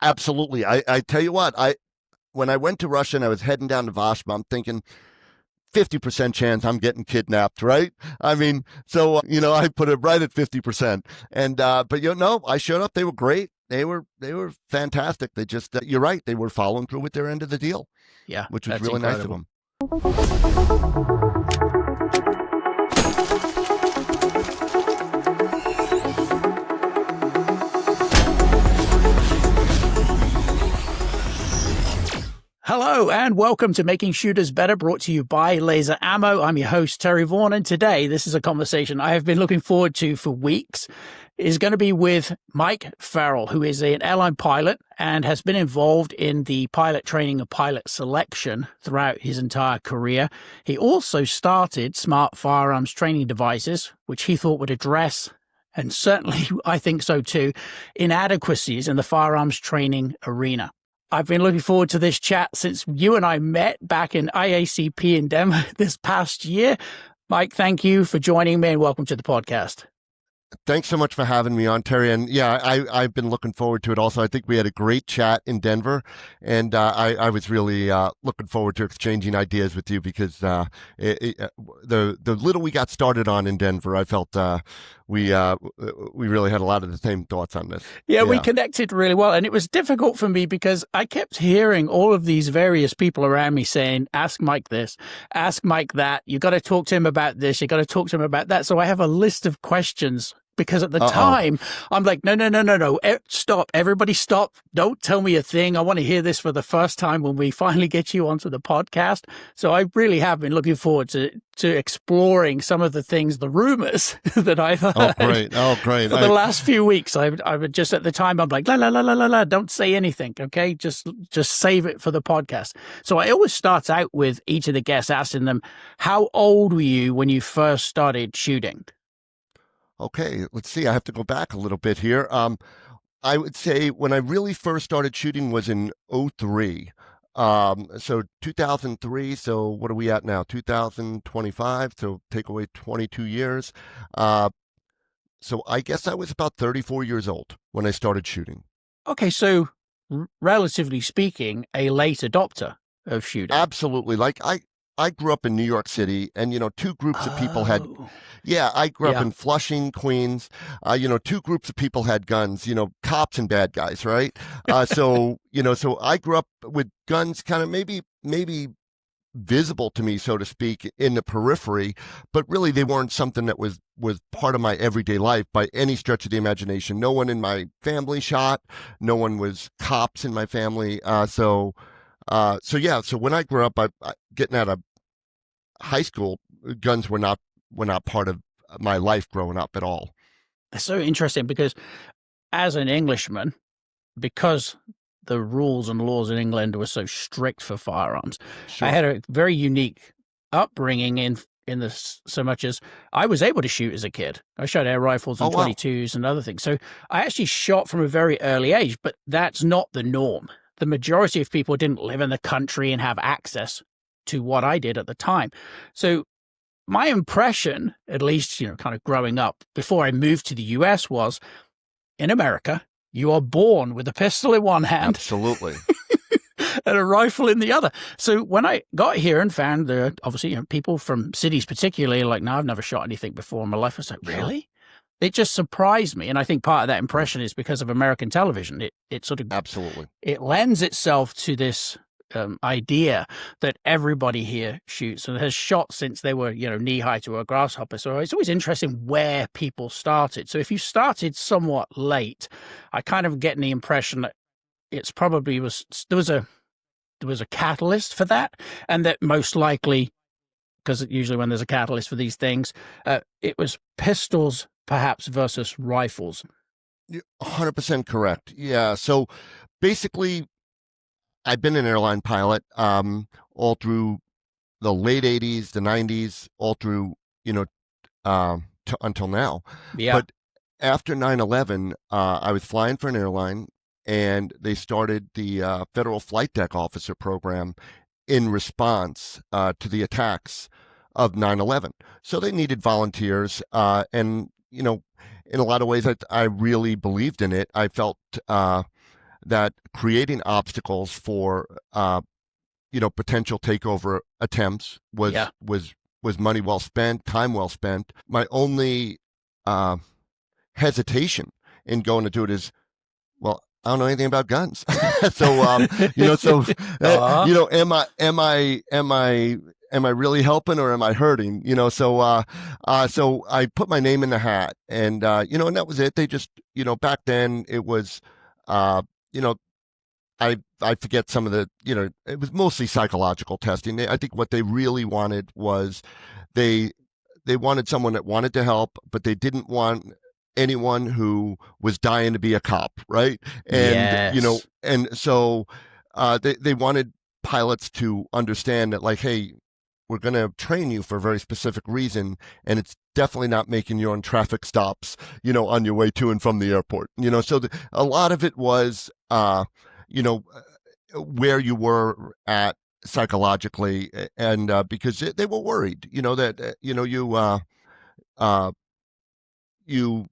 Absolutely. I tell you what, when I went to Russia and I was heading down to Vashma, I'm thinking 50% chance I'm getting kidnapped, right? I mean, so I put it right at 50%. And but no, I showed up. They were great. They were fantastic. They just you're right. They were following through with their end of the deal, Yeah, which was that's really nice of incredible. them. Hello and welcome to Making Shooters Better, brought to you by Laser Ammo. I'm your host, Terry Vaughan, and today this is a conversation I have been looking forward to for weeks. It is going to be with Mike Farrell, who is an airline pilot and has been involved in the pilot training and pilot selection throughout his entire career. He also started Smart Firearms training devices, which he thought would address, and certainly I think so too, inadequacies in the firearms training arena. I've been looking forward to this chat since you and I met back in IACP in Denver this past year. Mike, thank you for joining me and welcome to the podcast. Thanks so much for having me on, Terry. And yeah, I've been looking forward to it also. I think we had a great chat in Denver, and I was really looking forward to exchanging ideas with you because the little we got started on in Denver, I felt we really had a lot of the same thoughts on this. Yeah, we connected really well. And it was difficult for me because I kept hearing all of these various people around me saying, ask Mike this, ask Mike that. You got to talk to him about this. You got to talk to him about that. So I have a list of questions because at the time I'm like, no. Stop. Everybody stop. Don't tell me a thing. I want to hear this for the first time when we finally get you onto the podcast. So I really have been looking forward to exploring some of the things, the rumors that I've heard. Oh, great. For the last few weeks, I would just at the time, I'm like, la, don't say anything. Okay. Just save it for the podcast. So I always start out with each of the guests asking them, how old were you when you first started shooting? Okay, let's see. I have to go back a little bit here. I would say when I really first started shooting was in '03. So 2003. So what are we at now? 2025. So take away 22 years. So I guess I was about 34 years old when I started shooting. Okay, so relatively speaking, a late adopter of shooting. Absolutely. Like I grew up in New York City, and two groups of people had. Yeah, I grew up in Flushing, Queens. Two groups of people had guns. Cops and bad guys, right? So I grew up with guns, kind of maybe visible to me, so to speak, in the periphery, but really they weren't something that was part of my everyday life by any stretch of the imagination. No one in my family shot. No one was cops in my family. So when I grew up, getting out of high school, guns were not part of my life growing up at all. That's so interesting because as an Englishman, because the rules and laws in England were so strict for firearms, Sure. I had a very unique upbringing in this, so much as I was able to shoot as a kid. I shot air rifles and 22s and other things. So I actually shot from a very early age, but that's not the norm. The majority of people didn't live in the country and have access to what I did at the time. So my impression, at least, kind of growing up before I moved to the US, was in America, you are born with a pistol in one hand. Absolutely. And a rifle in the other. So when I got here and found there, obviously, people from cities particularly like, no, I've never shot anything before in my life. I was like, really? It just surprised me. And I think part of that impression is because of American television. It sort of, absolutely, it lends itself to this idea that everybody here shoots and has shot since they were, knee high to a grasshopper. So it's always interesting where people started. So if you started somewhat late, I kind of get the impression that it's probably there was a catalyst for that, and that most likely, because usually when there's a catalyst for these things, it was pistols perhaps versus rifles. You're 100% correct. Yeah. So basically, I've been an airline pilot all through the late 80s, the 90s, all through, until now. Yeah. But after 9/11, I was flying for an airline, and they started the Federal Flight Deck Officer program in response to the attacks of 9/11. So they needed volunteers, and, in a lot of ways, I really believed in it. I felt that creating obstacles for potential takeover attempts Yeah. was money well spent, time well spent. My only uh, hesitation in going to do it is, well, I don't know anything about guns. So, am I really helping or am I hurting? So I put my name in the hat, and and that was it. They just, back then it was, uh, you know, I forget some of the, it was mostly psychological testing. I think what they really wanted was they they wanted someone that wanted to help, but they didn't want anyone who was dying to be a cop, right? And Yes. and so they wanted pilots to understand that, like, hey, we're going to train you for a very specific reason, and it's definitely not making you on traffic stops, on your way to and from the airport. So a lot of it was, you know, where you were at psychologically, and because they were worried, that uh, you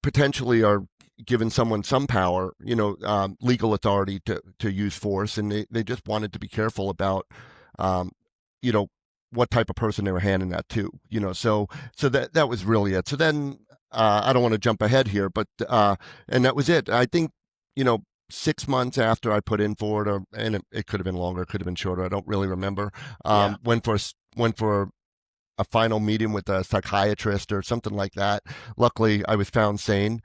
potentially are giving someone some power, legal authority to use force, and they just wanted to be careful about, um, you know, what type of person they were handing that to, so that was really it. So then, I don't want to jump ahead here, but and that was it. I think, 6 months after I put in for it, and it could have been longer, it could have been shorter. I don't really remember. Yeah. Went for a final meeting with a psychiatrist or something like that. Luckily, I was found sane,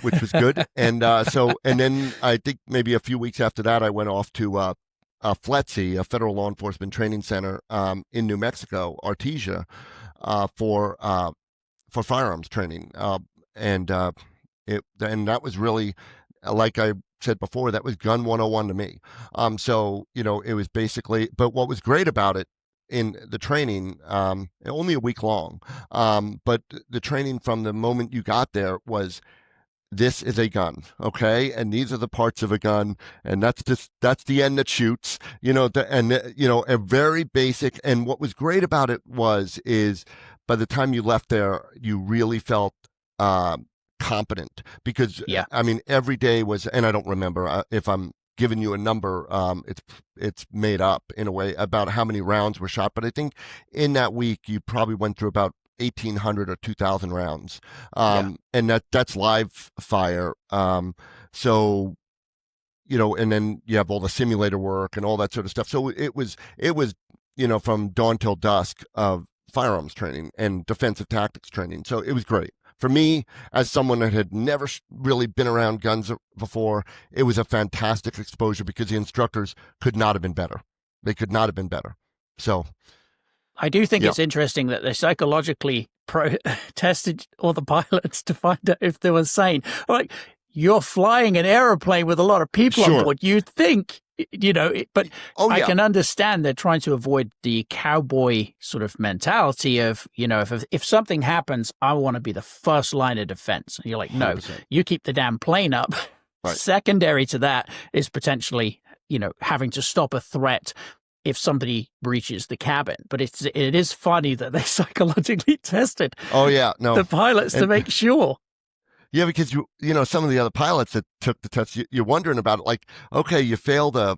which was good. And then I think maybe a few weeks after that, I went off to FLETC, a federal law enforcement training center in New Mexico, Artesia, for firearms training. And that was really, like I said before, that was gun 101 to me. So, it was basically, but what was great about it in the training, only a week long, but the training from the moment you got there was, this is a gun, okay, and these are the parts of a gun, and that's the end that shoots, a very basic. And what was great about it is by the time you left there, you really felt competent, because Yeah. I mean, every day was, and I don't remember, if I'm giving you a number, it's made up in a way about how many rounds were shot, but I think in that week you probably went through about 1,800 or 2,000 rounds, Yeah. and that's live fire. So, and then you have all the simulator work and all that sort of stuff. So it was from dawn till dusk of firearms training and defensive tactics training. So it was great for me, as someone that had never really been around guns before. It was a fantastic exposure, because the instructors could not have been better. They could not have been better. So I do think yeah, it's interesting that they psychologically tested all the pilots to find out if they were sane. Like, you're flying an aeroplane with a lot of people on sure. board. You'd think, but Oh I yeah, can understand they're trying to avoid the cowboy sort of mentality of, if something happens, I want to be the first line of defense. And you're like, no, 100%. you keep the damn plane up. Right. Secondary to that is potentially, having to stop a threat if somebody breaches the cabin. But it is funny that they psychologically tested Oh yeah, no. the pilots to make sure. Yeah, because some of the other pilots that took the test, you're wondering about it. Like, okay, you failed a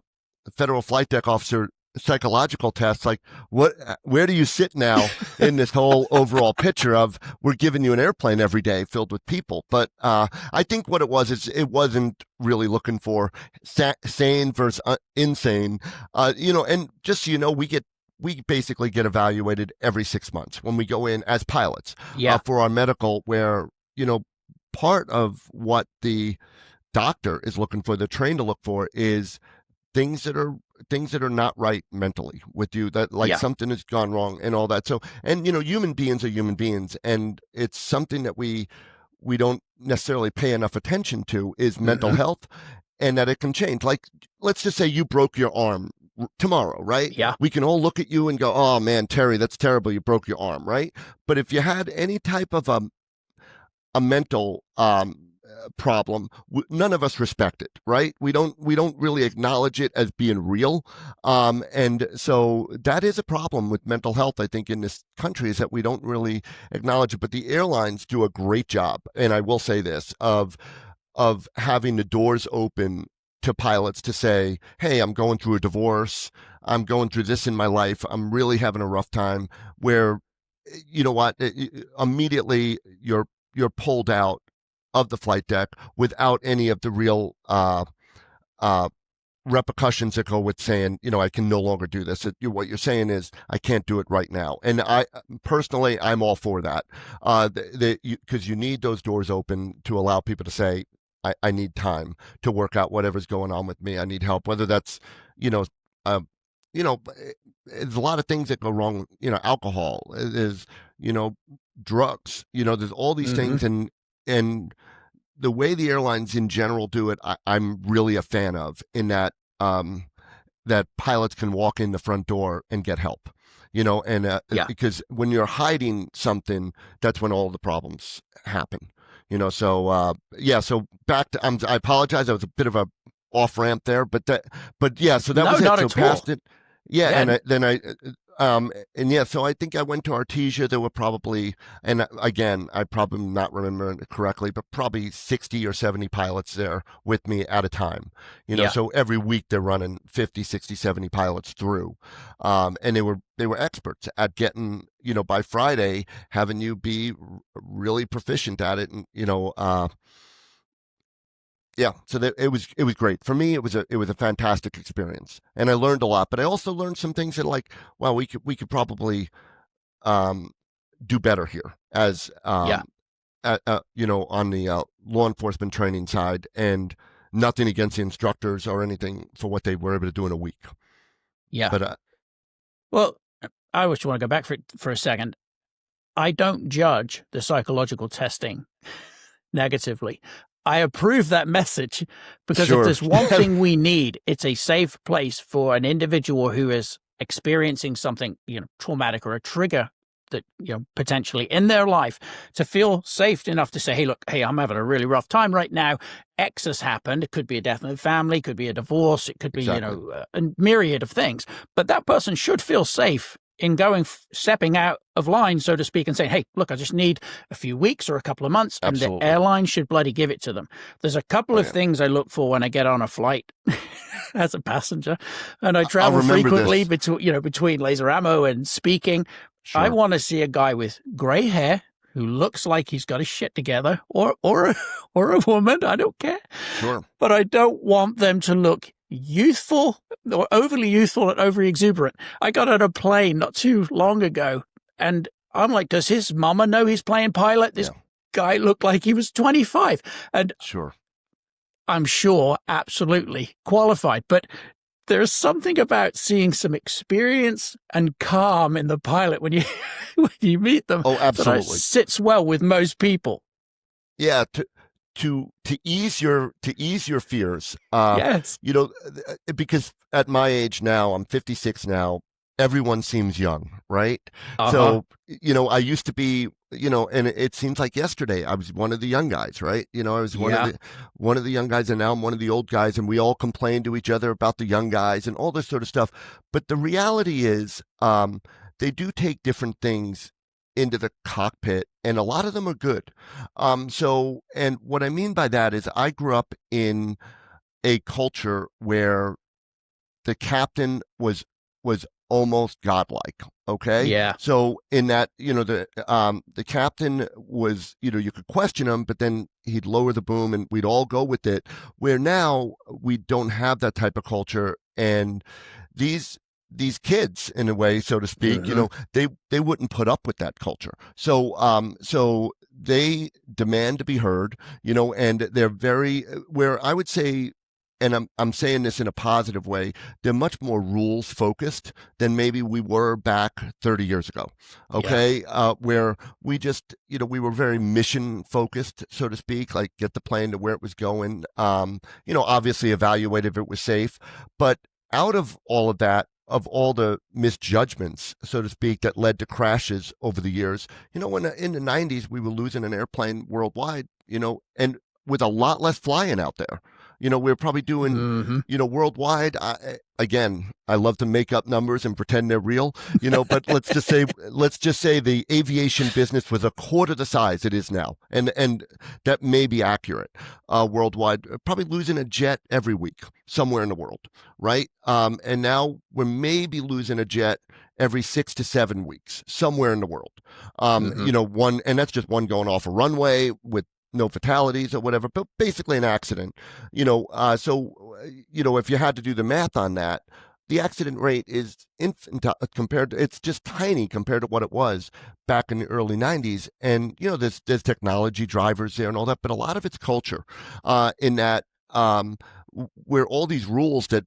federal flight deck officer psychological test. Like, where do you sit now in this whole overall picture of, we're giving you an airplane every day filled with people? But I think what it was is, it wasn't really looking for sane versus insane. And just so you know, we basically get evaluated every 6 months when we go in as pilots, Yeah. for our medical, where part of what the doctor is looking for, they're trained to look for, is things that are not right mentally with you, that, like, Yeah. something has gone wrong and all that. So, and human beings are human beings, and it's something that we don't necessarily pay enough attention to, is mental health, and that it can change. Like, let's just say you broke your arm tomorrow, right? Yeah. We can all look at you and go, oh man, Terry, that's terrible, you broke your arm, right? But if you had any type of a mental problem, none of us respect it, right? We don't really acknowledge it as being real, and so that is a problem with mental health, I think, in this country, is that we don't really acknowledge it. But the airlines do a great job, and I will say this, of having the doors open to pilots to say, hey, I'm going through a divorce. I'm going through this in my life. I'm really having a rough time, where, you know what, immediately you're pulled out of the flight deck without any of the real uh, repercussions that go with saying, I can no longer do this. What you're saying is, I can't do it right now. And I personally, I'm all for that, because you need those doors open to allow people to say, I need time to work out whatever's going on with me. I need help, whether that's, you know, uh, there's a lot of things that go wrong. Alcohol, there's, drugs, there's all these things, and the way the airlines in general do it, I'm really a fan of, in that that pilots can walk in the front door and get help, and because when you're hiding something, that's when all the problems happen, So so back to, I apologize, I was a bit of a off ramp there, but yeah, so that No, was it. not So at all. past it, so I think I went to Artesia. There were probably, and again, I probably not remembering it correctly, but probably 60 or 70 pilots there with me at a time. So every week they're running 50, 60, 70 pilots through. And they were experts at getting, by Friday, having you be really proficient at it. And, so it was great for me. It was a fantastic experience, and I learned a lot. But I also learned some things that, like, wow, we could probably do better here, as on the law enforcement training side. And nothing against the instructors or anything for what they were able to do in a week. Yeah. But well, I just want to go back for a second. I don't judge the psychological testing negatively. I approve that message, because if there's one thing we need, it's a safe place for an individual who is experiencing something, traumatic, or a trigger that, potentially in their life, to feel safe enough to say, hey, I'm having a really rough time right now. X has happened. It could be a death in the family, could be a divorce, it could be, a myriad of things. But that person should feel safe in stepping out of line, so to speak, and saying, hey, look, I just need a few weeks or a couple of months. Absolutely. And the airline should bloody give it to them. There's a couple of things I look for when I get on a flight as a passenger, and I travel frequently between laser ammo and speaking. Sure. I want to see a guy with gray hair who looks like he's got his shit together, or a woman, I don't care. Sure. But I don't want them to look youthful, or overly youthful and overly exuberant. I got on a plane not too long ago, and I'm like, does his mama know he's playing pilot? This guy looked like he was 25. And sure, I'm sure absolutely qualified, but there's something about seeing some experience and calm in the pilot when you meet them. Oh, absolutely. That sits well with most people. Yeah, to ease your fears. Yes. Because at my age now, I'm 56 now, everyone seems young, right? Uh-huh. So, I used to be, and it seems like yesterday I was one of the young guys, right? I was one of the young guys, and now I'm one of the old guys, and we all complain to each other about the young guys and all this sort of stuff. But the reality is, they do take different things into the cockpit, and a lot of them are good. And what I mean by that is, I grew up in a culture where the captain was almost godlike. Okay. Yeah. So in that, the captain was, you could question him, but then he'd lower the boom and we'd all go with it. Where now we don't have that type of culture, and these kids, in a way, so to speak, they wouldn't put up with that culture. So they demand to be heard, and they're very, where I would say, and I'm saying this in a positive way, they're much more rules focused than maybe we were back 30 years ago. Okay. Yeah. Where we just, we were very mission focused, so to speak, like get the plane to where it was going, obviously evaluate if it was safe. But out of all of that, of all the misjudgments, so to speak, that led to crashes over the years, when in the 90s we were losing an airplane worldwide, and with a lot less flying out there. We're probably doing, worldwide. Again, I love to make up numbers and pretend they're real, but let's just say the aviation business was a quarter the size it is now. And that may be accurate, worldwide, probably losing a jet every week somewhere in the world. Right. And now we're maybe losing a jet every 6 to 7 weeks somewhere in the world. One, and that's just one going off a runway with no fatalities or whatever, but basically an accident, if you had to do the math on that, the accident rate is it's just tiny compared to what it was back in the early 90s. And, there's technology drivers there and all that, but a lot of it's culture, in that, where all these rules that,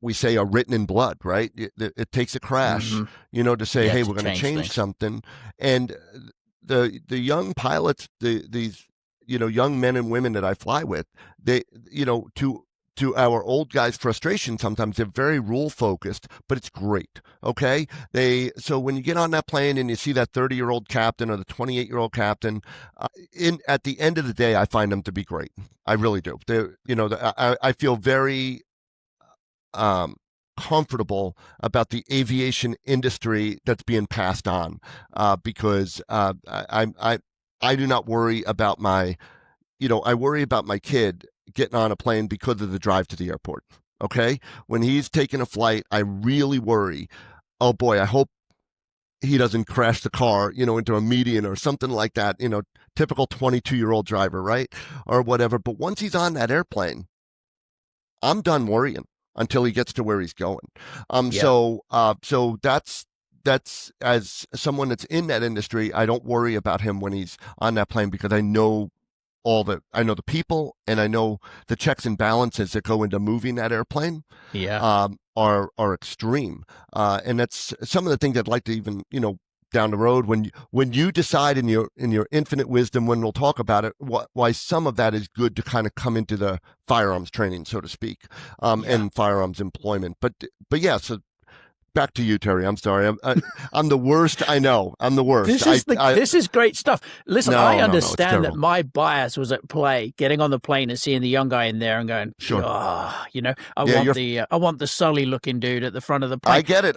we say are written in blood, right? It takes a crash, to say, hey, we're going to change something. And the young pilots, these young men and women that I fly with, they, to our old guys' frustration, sometimes they're very rule focused, but it's great. Okay. So when you get on that plane and you see that 30-year-old captain or the 28-year-old captain, at the end of the day, I find them to be great. I really do. I feel very, comfortable about the aviation industry that's being passed on, because I do not worry about I worry about my kid getting on a plane because of the drive to the airport. Okay. When he's taking a flight, I really worry, oh boy, I hope he doesn't crash the car, into a median or something like that, typical 22-year-old driver, right? Or whatever. But once he's on that airplane, I'm done worrying until he gets to where he's going. So that's as someone that's in that industry, I don't worry about him when he's on that plane because I know the people and I know the checks and balances that go into moving that airplane are extreme. And that's some of the things I'd like to even, down the road when you decide in your infinite wisdom, when we'll talk about it, why some of that is good to kind of come into the firearms training, so to speak, and firearms employment. But yeah, so back to you, Terry. I'm sorry. I'm the worst. I know. I'm the worst. This is great stuff. Listen, I understand that my bias was at play, getting on the plane and seeing the young guy in there and going, sure. I want the Sully looking dude at the front of the plane. I get it.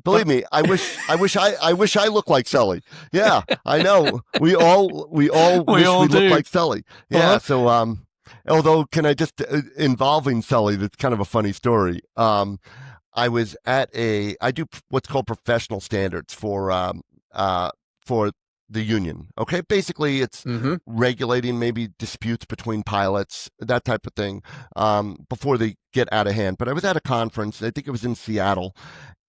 Believe me, I wish I looked like Sully. Yeah, I know. We all wish we looked like Sully. Yeah. So, although can I just involving Sully, that's kind of a funny story. I was I do what's called professional standards for the union. Okay. Basically it's regulating maybe disputes between pilots, that type of thing, before they get out of hand. But I was at a conference, I think it was in Seattle,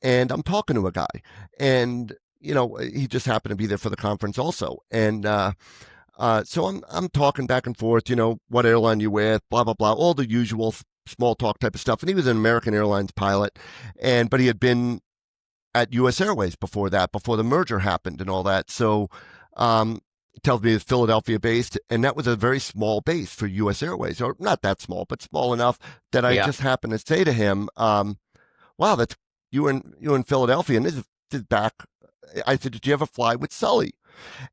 and I'm talking to a guy and, he just happened to be there for the conference also. And, so I'm talking back and forth, what airline you with, blah, blah, blah, all the usual small talk type of stuff. And he was an American Airlines pilot, but he had been at U.S. Airways before the merger happened and all that. So it tells me it's Philadelphia based, and that was a very small base for U.S. Airways, or not that small, but small enough that I just happened to say to him, wow, that's you in Philadelphia. And this is back. I said, did you ever fly with Sully?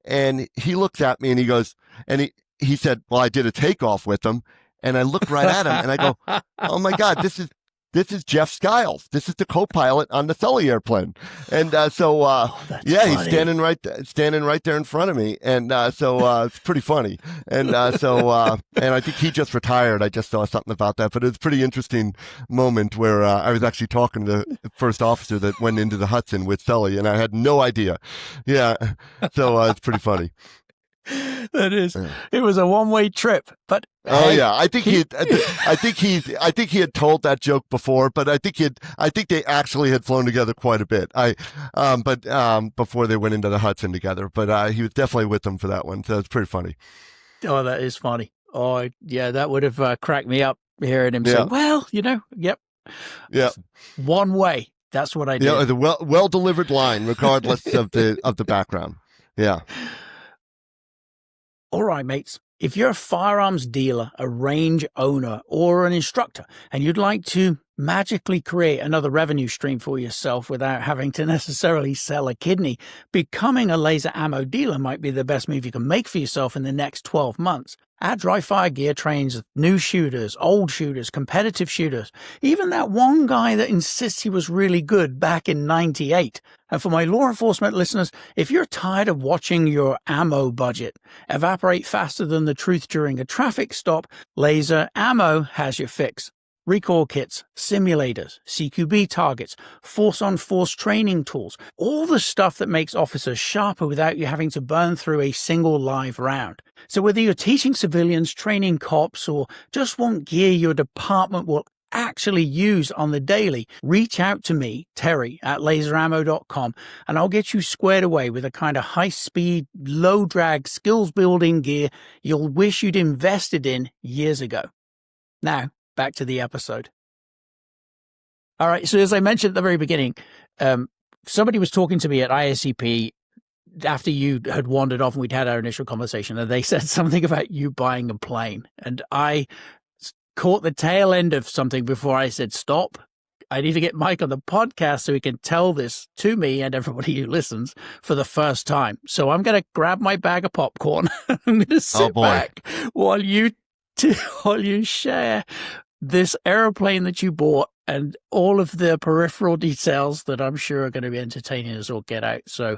And he looks at me and he goes, and he said, well, I did a takeoff with him. And I look right at him and I go, oh my God, this is Jeff Skiles. This is the co-pilot on the Sully airplane. And he's standing right there in front of me. And it's pretty funny. And and I think he just retired. I just saw something about that. But it was a pretty interesting moment where I was actually talking to the first officer that went into the Hudson with Sully, and I had no idea. Yeah. So it's pretty funny. That is. It was a one-way trip, but I think he had told that joke before, but I think they actually had flown together quite a bit. Before they went into the Hudson together, but he was definitely with them for that one, so it's pretty funny. Oh, that is funny. Oh, yeah, that would have cracked me up hearing him say, "Well, yep, one way." That's what I did. Yeah, the well delivered line, regardless of the background. Yeah. All right, mates. If you're a firearms dealer, a range owner, or an instructor, and you'd like to magically create another revenue stream for yourself without having to necessarily sell a kidney, becoming a laser ammo dealer might be the best move you can make for yourself in the next 12 months. Our dry fire gear trains new shooters, old shooters, competitive shooters, even that one guy that insists he was really good back in 98. And for my law enforcement listeners, if you're tired of watching your ammo budget evaporate faster than the truth during a traffic stop, Laser Ammo has your fix. Recoil kits, simulators, CQB targets, force-on-force training tools, all the stuff that makes officers sharper without you having to burn through a single live round. So whether you're teaching civilians, training cops, or just want gear your department will actually use on the daily, reach out to me, Terry, at laserammo.com, and I'll get you squared away with a kind of high-speed, low-drag, skills-building gear you'll wish you'd invested in years ago. Now, back to the episode. All right. So as I mentioned at the very beginning, somebody was talking to me at ISCP after you had wandered off and we'd had our initial conversation, and they said something about you buying a plane. And I caught the tail end of something before I said, stop. I need to get Mike on the podcast so he can tell this to me and everybody who listens for the first time. So I'm going to grab my bag of popcorn. I'm going to sit back while you share this airplane that you bought and all of the peripheral details that I'm sure are going to be entertaining as all get out. So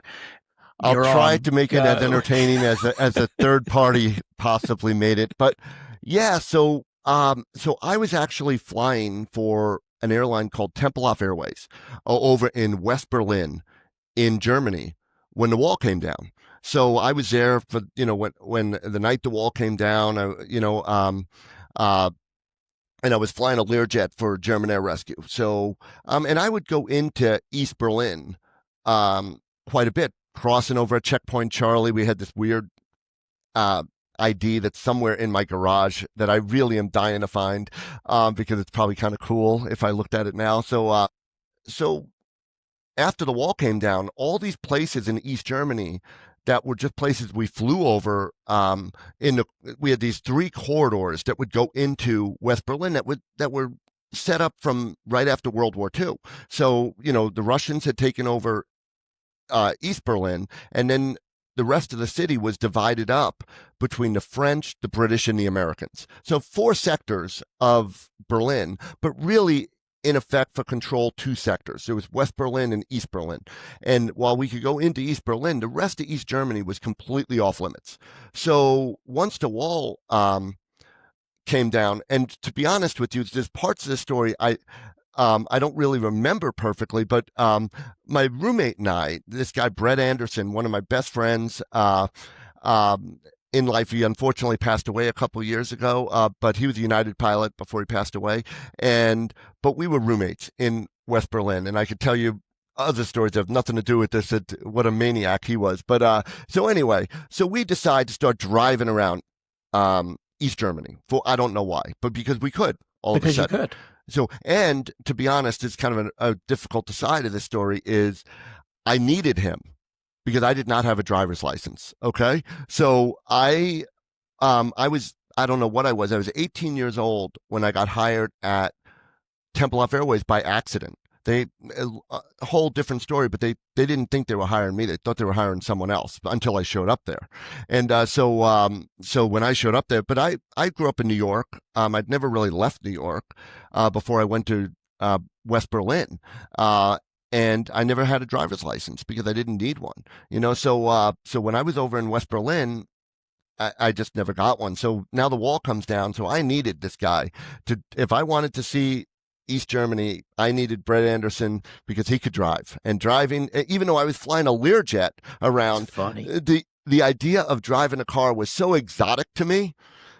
I'll try to make it as entertaining as a third party possibly made it. But yeah, so I was actually flying for an airline called Tempelhof Airways over in West Berlin in Germany when the wall came down. So I was there for, when the night the wall came down, and I was flying a Learjet for German Air Rescue. So, and I would go into East Berlin quite a bit, crossing over at Checkpoint Charlie. We had this weird ID that's somewhere in my garage that I really am dying to find because it's probably kind of cool if I looked at it now. So after the wall came down, all these places in East Germany that were just places we flew over. We had these 3 corridors that would go into West Berlin that were set up from right after World War II. So the Russians had taken over East Berlin, and then the rest of the city was divided up between the French, the British, and the Americans. So 4 sectors of Berlin, but really, in effect, for control, 2 sectors. There was West Berlin and East Berlin. And while we could go into East Berlin, the rest of East Germany was completely off limits. So once the wall came down, and to be honest with you, there's parts of the story I don't really remember perfectly, but my roommate and I, this guy, Brett Anderson, one of my best friends in life, he unfortunately passed away a couple of years ago, but he was a United pilot before he passed away. But we were roommates in West Berlin, and I could tell you other stories that have nothing to do with this, what a maniac he was. But so anyway, so we decided to start driving around East Germany for, I don't know why, but because we could all of a sudden. You could. So, and to be honest, it's kind of a difficult side of this story is I needed him because I did not have a driver's license. Okay. So I was, I don't know what I was 18 years old when I got hired at Tempelhof Airways by accident. A whole different story, but they didn't think they were hiring me. They thought they were hiring someone else until I showed up there. And so when I showed up there, but I grew up in New York. I'd never really left New York before I went to West Berlin. And I never had a driver's license because I didn't need one. So when I was over in West Berlin, I just never got one. So now the wall comes down. So I needed this guy if I wanted to see East Germany, I needed Brett Anderson because he could drive. And driving, even though I was flying a Learjet around, the idea of driving a car was so exotic to me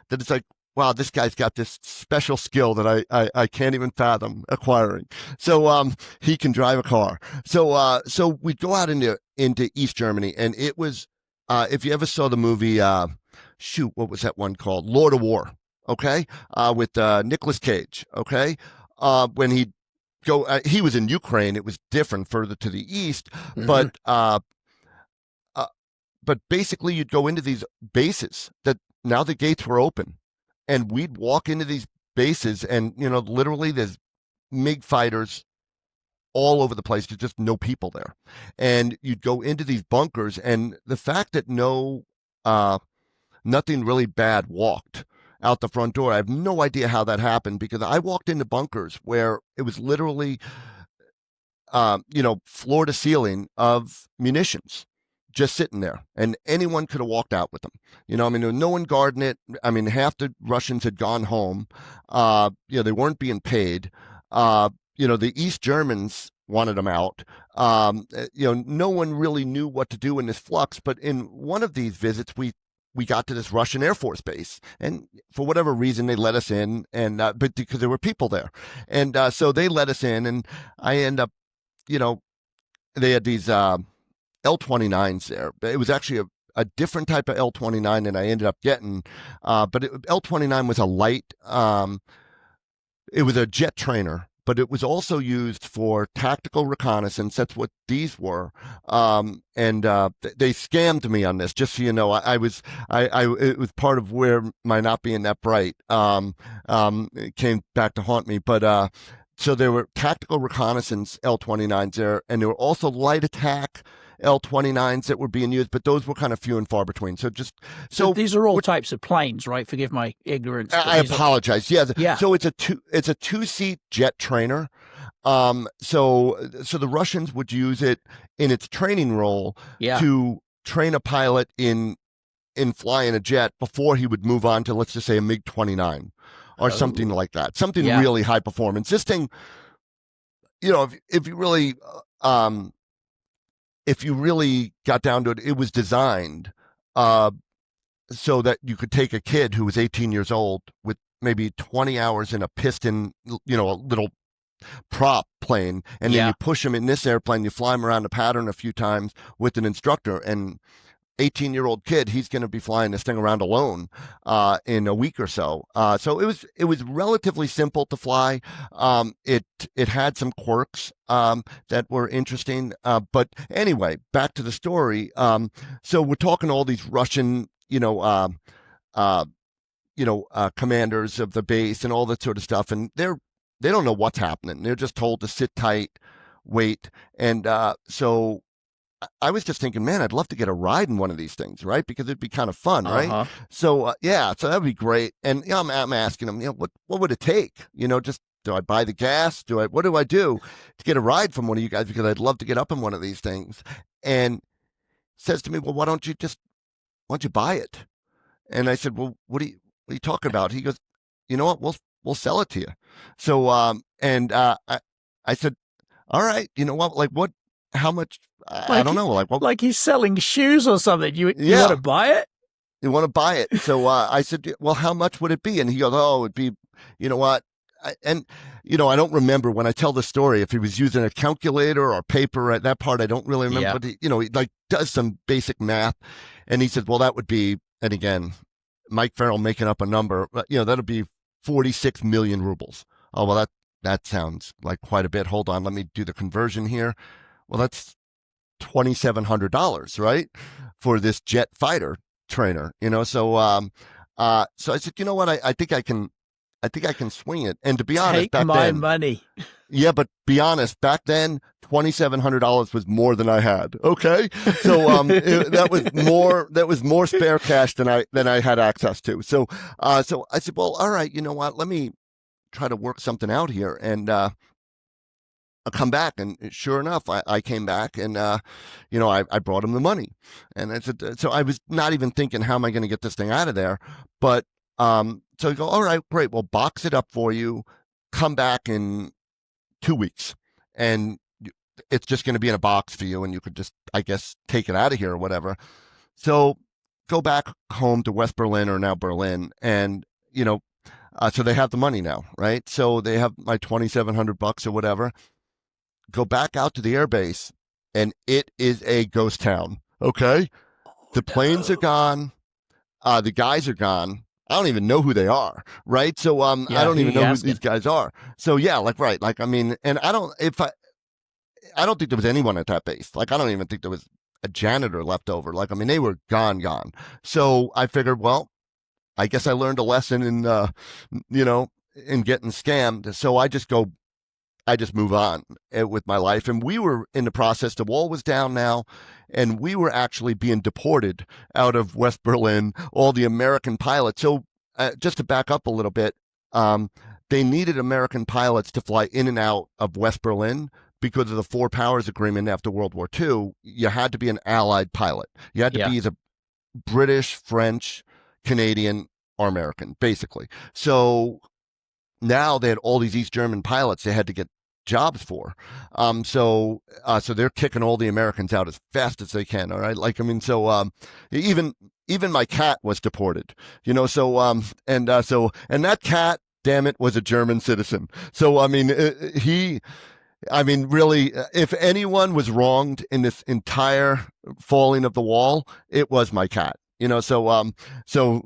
that it's like, wow, this guy's got this special skill that I can't even fathom acquiring. So he can drive a car. So we'd go out into East Germany, and it was, if you ever saw the movie, what was that one called? Lord of War, okay? With Nicolas Cage, okay? When he was in Ukraine, it was different further to the east, but basically you'd go into these bases that now the gates were open, and we'd walk into these bases, and literally there's MiG fighters all over the place. There's just no people there, and you'd go into these bunkers, and the fact that no nothing really bad walked out the front door. I have no idea how that happened because I walked into bunkers where it was literally, floor to ceiling of munitions just sitting there, and anyone could have walked out with them. I mean, there was no one guarding it. I mean, half the Russians had gone home. They weren't being paid. The East Germans wanted them out. No one really knew what to do in this flux. But in one of these visits, we got to this Russian Air Force base, and for whatever reason, they let us in, and but because there were people there, and so they let us in, and I end up, they had these L-29s there. It was actually a different type of L-29 than I ended up getting, but L-29 was a light. It was a jet trainer, but it was also used for tactical reconnaissance. That's what these were. And they scammed me on this, just so you know. It was part of where my not being that bright it came back to haunt me. But so there were tactical reconnaissance L-29s there, and there were also light attack L-29s that were being used, but those were kind of few and far between. So these are all types of planes, right? Forgive my ignorance. I apologize. Yeah. So it's a two-seat jet trainer. So the Russians would use it in its training role to train a pilot in flying a jet before he would move on to, let's just say, a MiG-29 or something like that. Something really high performance. This thing, if you really got down to it, it was designed so that you could take a kid who was 18 years old with maybe 20 hours in a piston, a little prop plane, and then you push him in this airplane, you fly him around the pattern a few times with an instructor, and 18-year-old kid, he's going to be flying this thing around alone in a week or so. So it was relatively simple to fly. It had some quirks that were interesting. But anyway, back to the story. So we're talking all these Russian, commanders of the base and all that sort of stuff, and they don't know what's happening. They're just told to sit tight, wait, and so I was just thinking, man, I'd love to get a ride in one of these things, right? Because it'd be kind of fun, right? So so that'd be great. And I'm asking them, what would it take? Just, do I buy the gas? What do I do to get a ride from one of you guys? Because I'd love to get up in one of these things. And says to me, well, why don't you buy it? And I said, well, what are you talking about? He goes, you know what? We'll sell it to you. So I said, all right, you know what? Like what? How much? I don't know. Like he's selling shoes or something. You want to buy it? You want to buy it? So I said, well, how much would it be? And he goes, oh, it'd be, you know what? I don't remember when I tell the story if he was using a calculator or paper. At that part, I don't really remember. But he like does some basic math, and he said, well, that would be, and again, Mike Farrell making up a number. That'll be 46 million rubles. Oh, well, that sounds like quite a bit. Hold on, let me do the conversion here. Well, that's $2,700, right, for this jet fighter trainer. So I said, you know what, I think I can swing it. And to be honest, take my money. Yeah, but be honest, back then, $2,700 was more than I had. Okay, so that was more spare cash than I had access to. So I said, well, all right, you know what, let me try to work something out here, and I'll come back. And sure enough, I came back, and I brought him the money, and I said, so I was not even thinking, how am I going to get this thing out of there? But so I go, all right, great, we'll box it up for you. Come back in 2 weeks, and it's just going to be in a box for you, and you could just, I guess, take it out of here or whatever. So go back home to West Berlin, or now Berlin, and so they have the money now, right? So they have my $2,700 or whatever. Go back out to the airbase, and it is a ghost town. Okay, the planes are gone, the guys are gone. I don't even know who they are, right? So I don't even know who these guys are. So I mean, and I don't think there was anyone at that base. Like, I don't even think there was a janitor left over. Like, I mean, they were gone. So I figured, well, I guess I learned a lesson in in getting scammed. So I just go I just move on with my life. And we were in the process, the wall was down now, and we were actually being deported out of West Berlin, all the American pilots. So just to back up a little bit, they needed American pilots to fly in and out of West Berlin because of the Four Powers Agreement after World War II. You had to be an Allied pilot. You had to be either British, French, Canadian, or American, basically. So now they had all these East German pilots they had to get jobs for. So they're kicking all the Americans out as fast as they can. All right. Like, I mean, so even my cat was deported, you know, and that cat, damn it, was a German citizen. So, I mean, really, if anyone was wronged in this entire falling of the wall, it was my cat. You know, so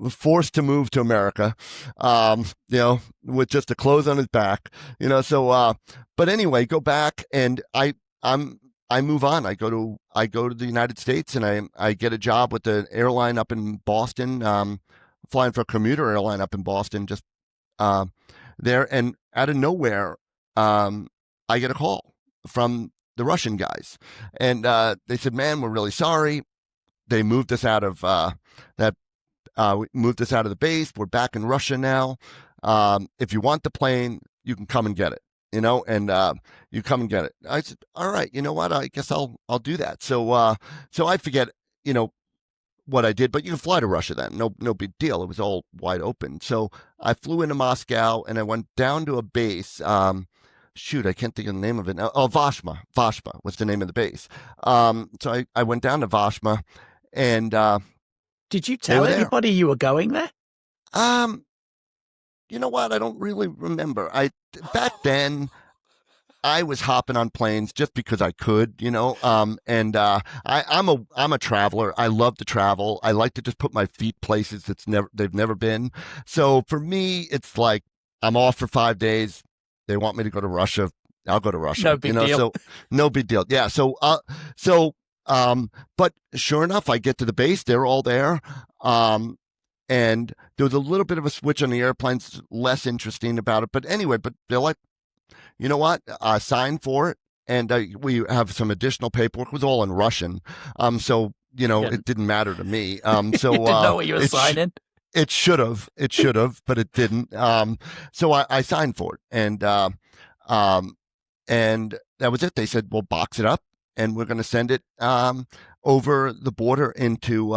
forced to move to America, you know, with just the clothes on his back, you know, but anyway, go back and I move on. I go to the United States and I get a job with the airline up in Boston, flying for a commuter airline up in Boston, just, there. And out of nowhere, I get a call from the Russian guys and, they said, man, we're really sorry. They moved us out of we moved us out of the base. We're back in Russia now. If you want the plane, you can come and get it. You know, and you come and get it. I said, all right. You know what? I guess I'll do that. So I forget, you know, what I did, but you can fly to Russia then. No big deal. It was all wide open. So I flew into Moscow and I went down to a base. Shoot, I can't think of the name of it now. Oh, Vashma. Vashma was the name of the base. So I went down to Vashma. And did you tell anybody you were going there? You know what? I don't really remember. Back then I was hopping on planes just because I could, you know. I'm a traveler. I love to travel. I like to just put my feet places they've never been. So for me, it's like I'm off for 5 days. They want me to go to Russia. I'll go to Russia. No big deal. So no big deal. Yeah. But sure enough, I get to the base. They're all there. And there was a little bit of a switch on the airplanes, less interesting about it. But anyway, but they're like, you know what? Sign for it. And we have some additional paperwork. It was all in Russian. So, you know, it didn't matter to me. So you didn't know what you were signing. It should have, but it didn't. So I signed for it. And that was it. They said, well, box it up and we're going to send it over the border into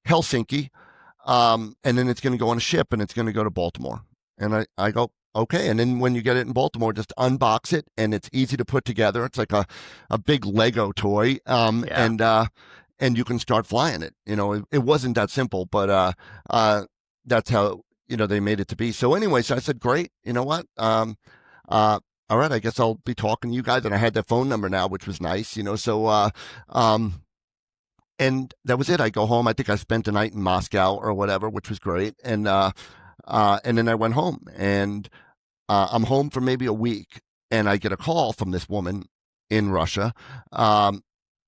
Helsinki. And then it's going to go on a ship and it's going to go to Baltimore. And I go, okay. And then when you get it in Baltimore, just unbox it and it's easy to put together. It's like a big Lego toy. And you can start flying it. You know, it wasn't that simple, but that's how, you know, they made it to be. So anyway, so I said, great. You know what? All right, I guess I'll be talking to you guys. And I had their phone number now, which was nice, you know. So, and that was it. I go home. I think I spent the night in Moscow or whatever, which was great. And then I went home and I'm home for maybe a week and I get a call from this woman in Russia. And,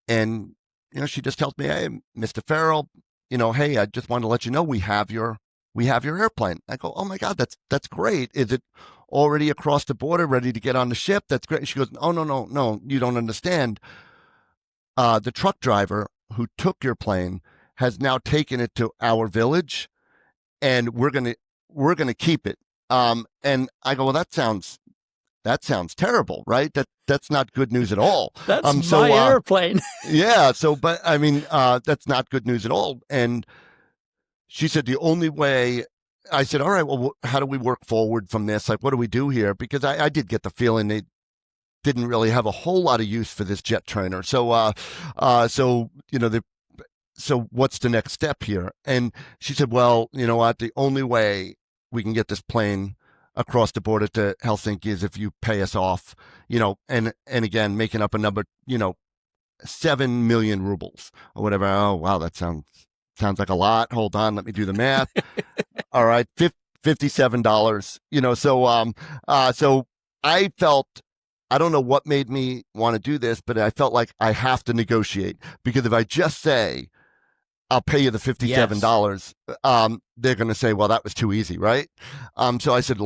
you know, she just tells me, hey, Mr. Farrell, you know, hey, I just wanted to let you know we have your airplane. I go, oh my God, that's great. Is it already across the border, ready to get on the ship? That's great. She goes, oh, no, you don't understand. The truck driver who took your plane has now taken it to our village and we're going to keep it. And I go, well, that sounds terrible, right? That's not good news at all. That's my airplane. Yeah. So, but I mean, that's not good news at all. And she said, the only way. I said, all right, well, how do we work forward from this? Like, what do we do here? Because I did get the feeling they didn't really have a whole lot of use for this jet trainer. So, you know, so what's the next step here? And she said, well, you know what? The only way we can get this plane across the border to Helsinki is if you pay us off, you know, and again, making up a number, you know, 7 million rubles or whatever. Oh, wow. That sounds like a lot. Hold on. Let me do the math. All right. $57, you know, so I felt, I don't know what made me want to do this, but I felt like I have to negotiate because if I just say, I'll pay you the $57, they're going to say, well, that was too easy. Right. So I said,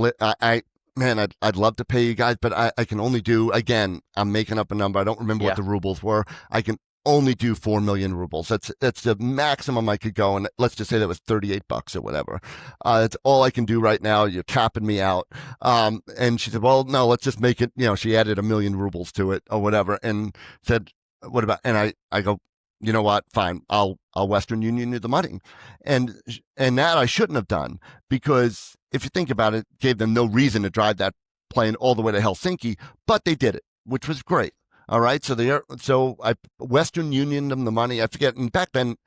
man, I'd love to pay you guys, but I can only do, again, I'm making up a number. I don't remember what Yeah. the rubles were. I can only do 4 million rubles. That's the maximum I could go. And let's just say that was $38 or whatever. That's all I can do right now. You're capping me out. And she said, well, no, let's just make it, she added 1 million rubles to it or whatever and said, what about, and I go, you know what? Fine. I'll Western Union you the money. And that I shouldn't have done because if you think about it, gave them no reason to drive that plane all the way to Helsinki, but they did it, which was great. All right. So I Western Union them the money. I forget. And back then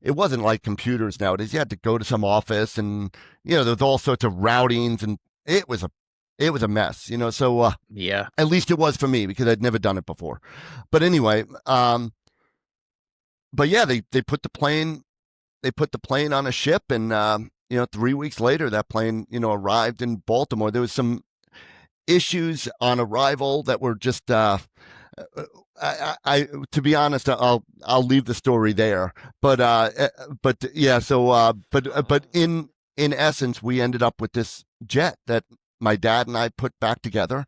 it wasn't like computers nowadays. You had to go to some office and, there was all sorts of routings and it was a mess, so, Yeah. at least it was for me because I'd never done it before. But anyway, but yeah, they put the plane on a ship and 3 weeks later that plane arrived in Baltimore. There was some issues on arrival that were just I to be honest, I'll leave the story there. But yeah, so but in essence, we ended up with this jet that my dad and I put back together.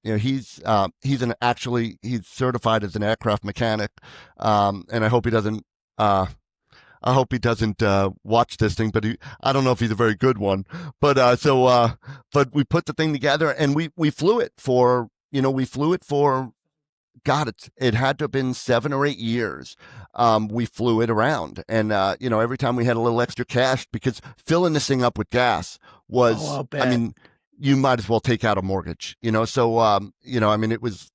He's he's certified as an aircraft mechanic, and I hope he doesn't. Watch this thing, but I don't know if he's a very good one. But we put the thing together and we flew it for God, it had to have been 7 or 8 years. We flew it around, and every time we had a little extra cash because filling this thing up with gas Oh, was, I'll bet. I mean, you might as well take out a mortgage, So, I mean, it was.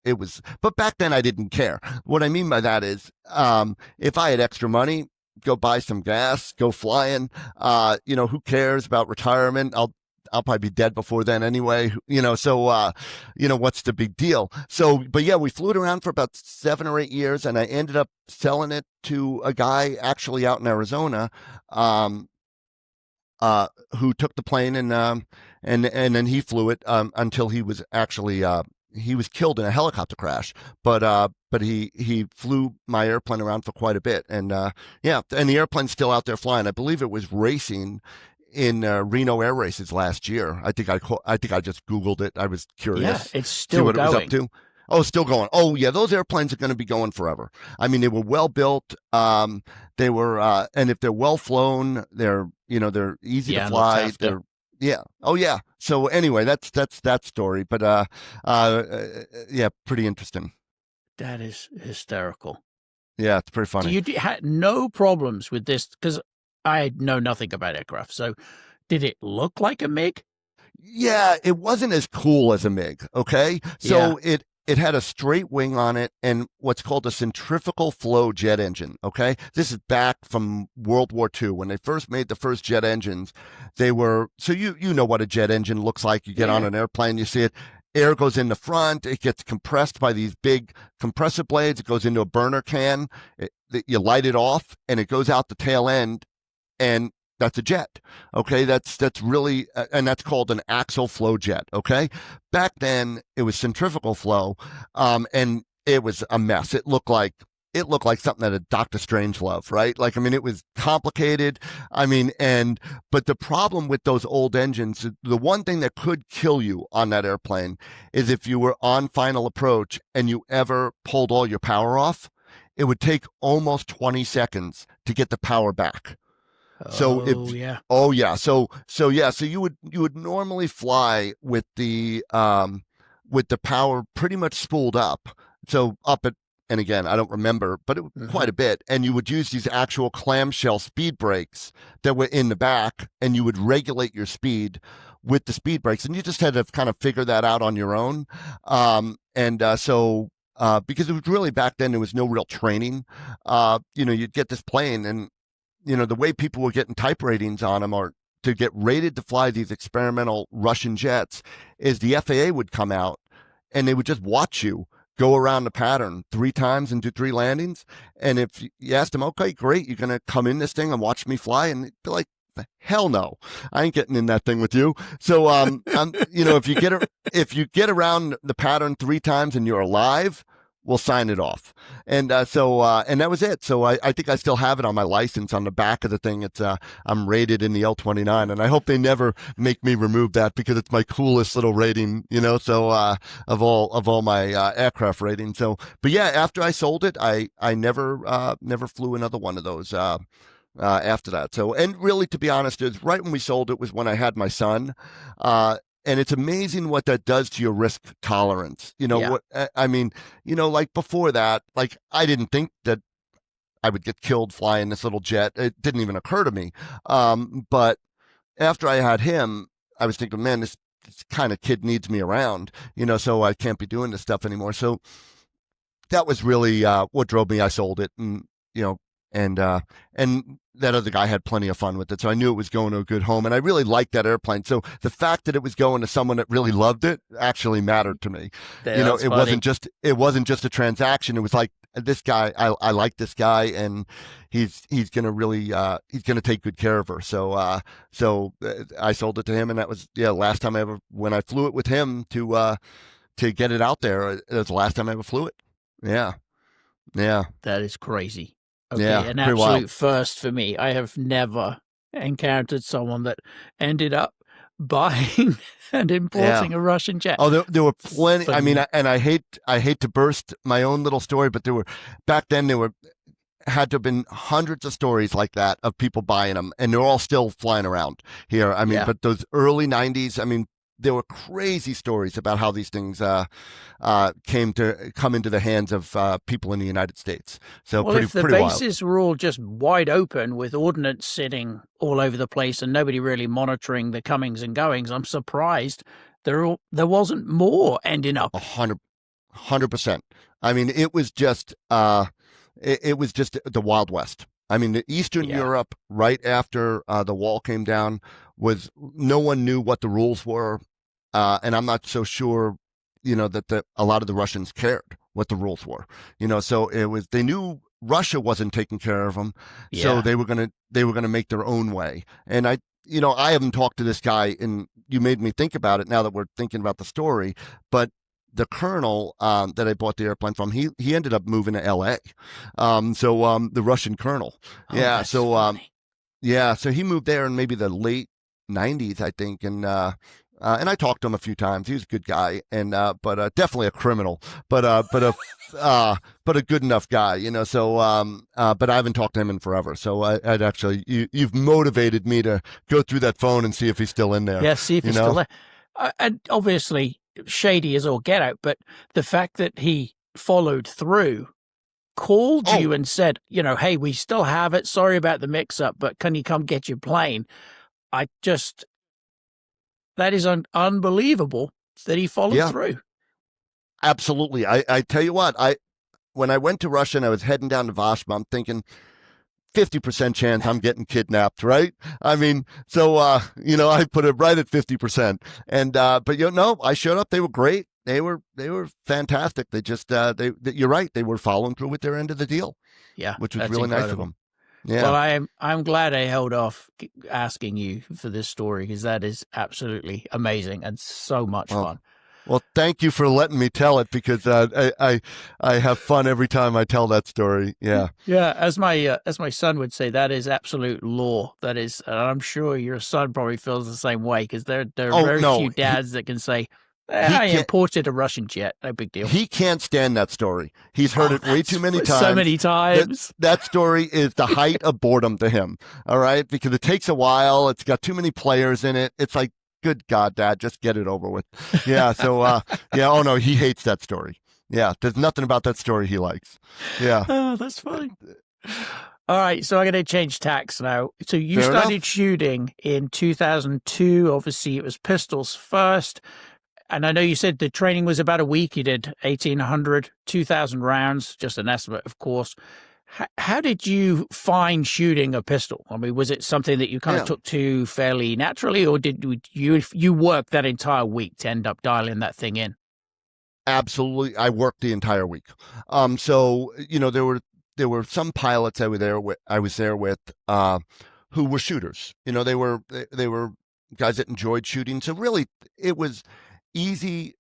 But back then, I didn't care. What I mean by that is, if I had extra money, go buy some gas, go flying. Who cares about retirement? I'll probably be dead before then anyway, so, what's the big deal? So, but yeah, we flew it around for about 7 or 8 years and I ended up selling it to a guy actually out in Arizona, who took the plane and then he flew it, until he was actually, he was killed in a helicopter crash, but he flew my airplane around for quite a bit. And, yeah, and the airplane's still out there flying. I believe it was racing in Reno Air Races last year. I think I just Googled it. I was curious. Yeah, it's See still what it was up going. to. Oh, still going. Oh, yeah, those airplanes are going to be going forever. I mean, they were well built. They were, and if they're well flown, they're easy to Yeah, looked fly. after. Yeah. Oh, yeah. So anyway, that's that story. But yeah, pretty interesting. That is hysterical. Yeah, it's pretty Do funny. you had no problems with this? Because I know nothing about aircraft. So did it look like a MiG? Yeah, it wasn't as cool as a MiG. Okay, so it had a straight wing on it and what's called a centrifugal flow jet engine. Okay, this is back from World War II when they first made the first jet engines. They were, so you know what a jet engine looks like. You get on Yeah. an airplane, you see it. Air goes in the front. It gets compressed by these big compressor blades. It goes into a burner can. You light it off, and it goes out the tail end, and that's a jet. Okay, that's really, and that's called an axial flow jet. Okay, back then it was centrifugal flow, and it was a mess. It looked like something that a Doctor Strangelove, right? Like, I mean, it was complicated. I mean, but the problem with those old engines, the one thing that could kill you on that airplane is if you were on final approach and you ever pulled all your power off, it would take almost 20 seconds to get the power back. So if Oh, yeah. Oh yeah, so you would normally fly with the power pretty much spooled up. So up at, and again, I don't remember, but it was quite a bit. And you would use these actual clamshell speed brakes that were in the back, and you would regulate your speed with the speed brakes, and you just had to kind of figure that out on your own. Because it was really, back then there was no real training. You'd get this plane, and the way people were getting type ratings on them, or to get rated to fly these experimental Russian jets, is the FAA would come out and they would just watch you go around the pattern 3 times and do 3 landings. And if you asked them, okay, great, you're going to come in this thing and watch me fly, and they'd be like, hell no, I ain't getting in that thing with you. So, if you get around the pattern 3 times and you're alive, we'll sign it off. And and that was it. So I think I still have it on my license on the back of the thing. It's I'm rated in the L29, and I hope they never make me remove that because it's my coolest little rating, So of all my aircraft ratings. So, but yeah, after I sold it, I never flew another one of those. After that. So, and really, to be honest, it's right when we sold it was when I had my son. And it's amazing what that does to your risk tolerance. Yeah. What I mean, like before that, like I didn't think that I would get killed flying this little jet. It didn't even occur to me. But after I had him, I was thinking, man, this kind of kid needs me around, so I can't be doing this stuff anymore. So that was really what drove me. I sold it, and you know, and that other guy had plenty of fun with it. So I knew it was going to a good home, and I really liked that airplane. So the fact that it was going to someone that really loved it actually mattered to me. That's It funny. wasn't just a transaction. It was like this guy. I like this guy, and he's gonna really he's gonna take good care of her. So I sold it to him, and that was last time I ever when I flew it with him to get it out there. It was the last time I ever flew it. Yeah, yeah, That is crazy. Okay, yeah, an pretty wild. absolute first for me. I have never encountered someone that ended up buying and Yeah. importing a Russian jet. Oh, there were plenty. I mean, Phenomenal. and I hate to burst my own little story, but back then there were had to have been hundreds of stories like that of people buying them, and they're all still flying around here. I mean, Yeah. but those early '90s, I mean, there were crazy stories about how these things come into the hands of people in the United States. So Well, if the pretty wild. bases were all just wide open with ordnance sitting all over the place and nobody really monitoring the comings and goings, I'm surprised there wasn't more ending up. 100%. I mean, it was just the Wild West. I mean, the Eastern Yeah. Europe, right after the wall came down, was no one knew what the rules were, and I'm not so sure, that a lot of the Russians cared what the rules were. So it was they knew Russia wasn't taking care of them, so Yeah. they were gonna make their own way. And I haven't talked to this guy, and you made me think about it now that we're thinking about the story, but the colonel that I bought the airplane from, he ended up moving to L.A. The Russian colonel, Oh, yeah. that's funny. So he moved there in maybe the late '90s, I think, and I talked to him a few times. He was a good guy, and but definitely a criminal, but a good enough guy, but I haven't talked to him in forever. So I'd actually you've motivated me to go through that phone and see if he's still in there. Yeah, see if You he's still know, there. And obviously, shady as all get out, but the fact that he followed through, called oh you and said, hey, we still have it. Sorry about the mix up, but can you come get your plane? That is unbelievable that he followed yeah, through. absolutely. I tell you what, when I went to Russia and I was heading down to Vashma, I'm thinking 50% chance I'm getting kidnapped, right? I mean, so I put it right at 50%. And but no, I showed up. They were great. They were fantastic. They just you're right. They were following through with their end of the deal, Yeah, which was that's really nice of incredible. them. Yeah. Well, I'm glad I held off asking you for this story because that is absolutely amazing and so much Well, fun. well, thank you for letting me tell it because I have fun every time I tell that story. Yeah. Yeah, as my son would say, that is absolute law. That is, and I'm sure your son probably feels the same way because there are Oh very no, few dads that can say, he I can't. imported a Russian jet, no big deal. He can't stand that story. He's heard Oh, it way too many so times. many times. That story is the height of boredom to him. All right, because it takes a while. It's got too many players in it. It's like, good God, Dad, just get it over with. Yeah. So yeah. Oh no, he hates that story. Yeah, there's nothing about that story he likes. Yeah. Oh, that's funny. All right, so I'm going to change tacks now. So you Fair started enough. shooting in 2002. Obviously, it was pistols first. And I know you said the training was about a week. You did 1,800, 2,000 rounds, just an estimate, of course. How did you find shooting a pistol? I mean, was it something that you kind of Yeah. took to fairly naturally, or did you work that entire week to end up dialing that thing in? Absolutely. I worked the entire week. So there were some pilots I was there with who were shooters. They were guys that enjoyed shooting. So really, it was easy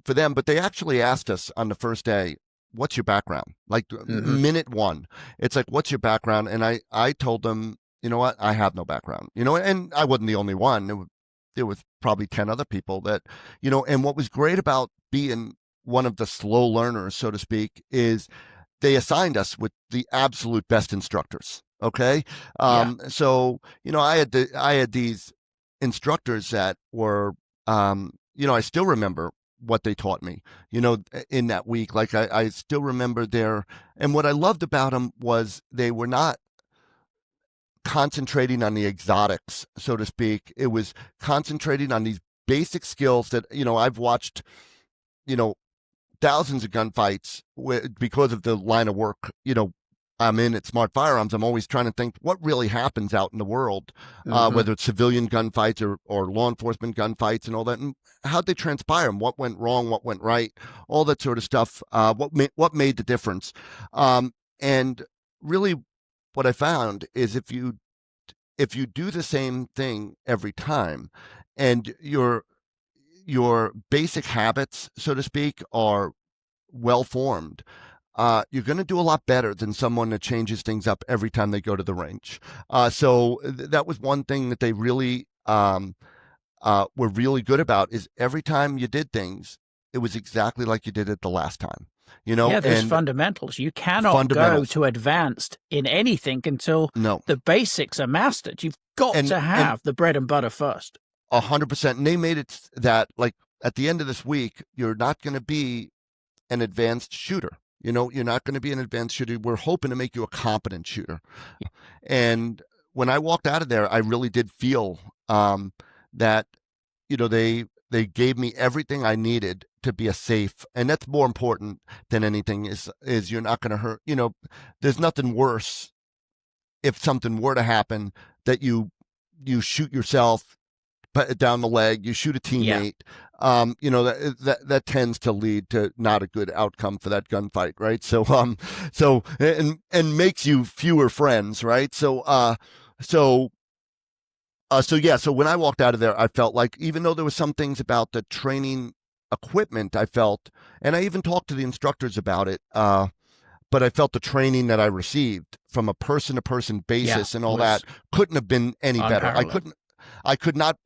for them, but they actually asked us on the first day, what's your background? Like minute one, it's like, what's your background? And I told them, you know what, I have no background, and I wasn't the only one. There was probably 10 other people that, and what was great about being one of the slow learners, so to speak, is they assigned us with the absolute best instructors. Okay. Yeah. So, I had these instructors that were, I still remember what they taught me, in that week. Like I still remember and what I loved about them was they were not concentrating on the exotics, so to speak. It was concentrating on these basic skills that, I've watched, you know, thousands of gunfights because of the line of work, I'm in at Smart Firearms. I'm always trying to think what really happens out in the world, whether it's civilian gunfights or law enforcement gunfights and all that, and how'd they transpire, and what went wrong, what went right, all that sort of stuff. What made the difference, and really, what I found is if you do the same thing every time, and your basic habits, so to speak, are well formed, you're going to do a lot better than someone that changes things up every time they go to the range. That was one thing that they really were really good about, is every time you did things, it was exactly like you did it the last time. Yeah, there's and fundamentals. You cannot go fundamentals. to advanced in anything until No, the basics are mastered. You've got to and have the bread and butter first. 100%. And they made it that, like, at the end of this week, you're not going to be an advanced shooter. You're not going to be an advanced shooter. We're hoping to make you a competent shooter. And when I walked out of there, I really did feel that, they gave me everything I needed to be a safe, and that's more important than anything. Is you're not going to hurt. There's nothing worse if something were to happen that you shoot yourself down the leg, you shoot a Yeah. teammate. That tends to lead to not a good outcome for that gunfight, right? And makes you fewer friends, right? So when I walked out of there, I felt like, even though there were some things about the training equipment, I felt, and I even talked to the instructors about it, but I felt the training that I received from a person to person Yeah. basis and all Was that couldn't have been any better. unparalleled. I could not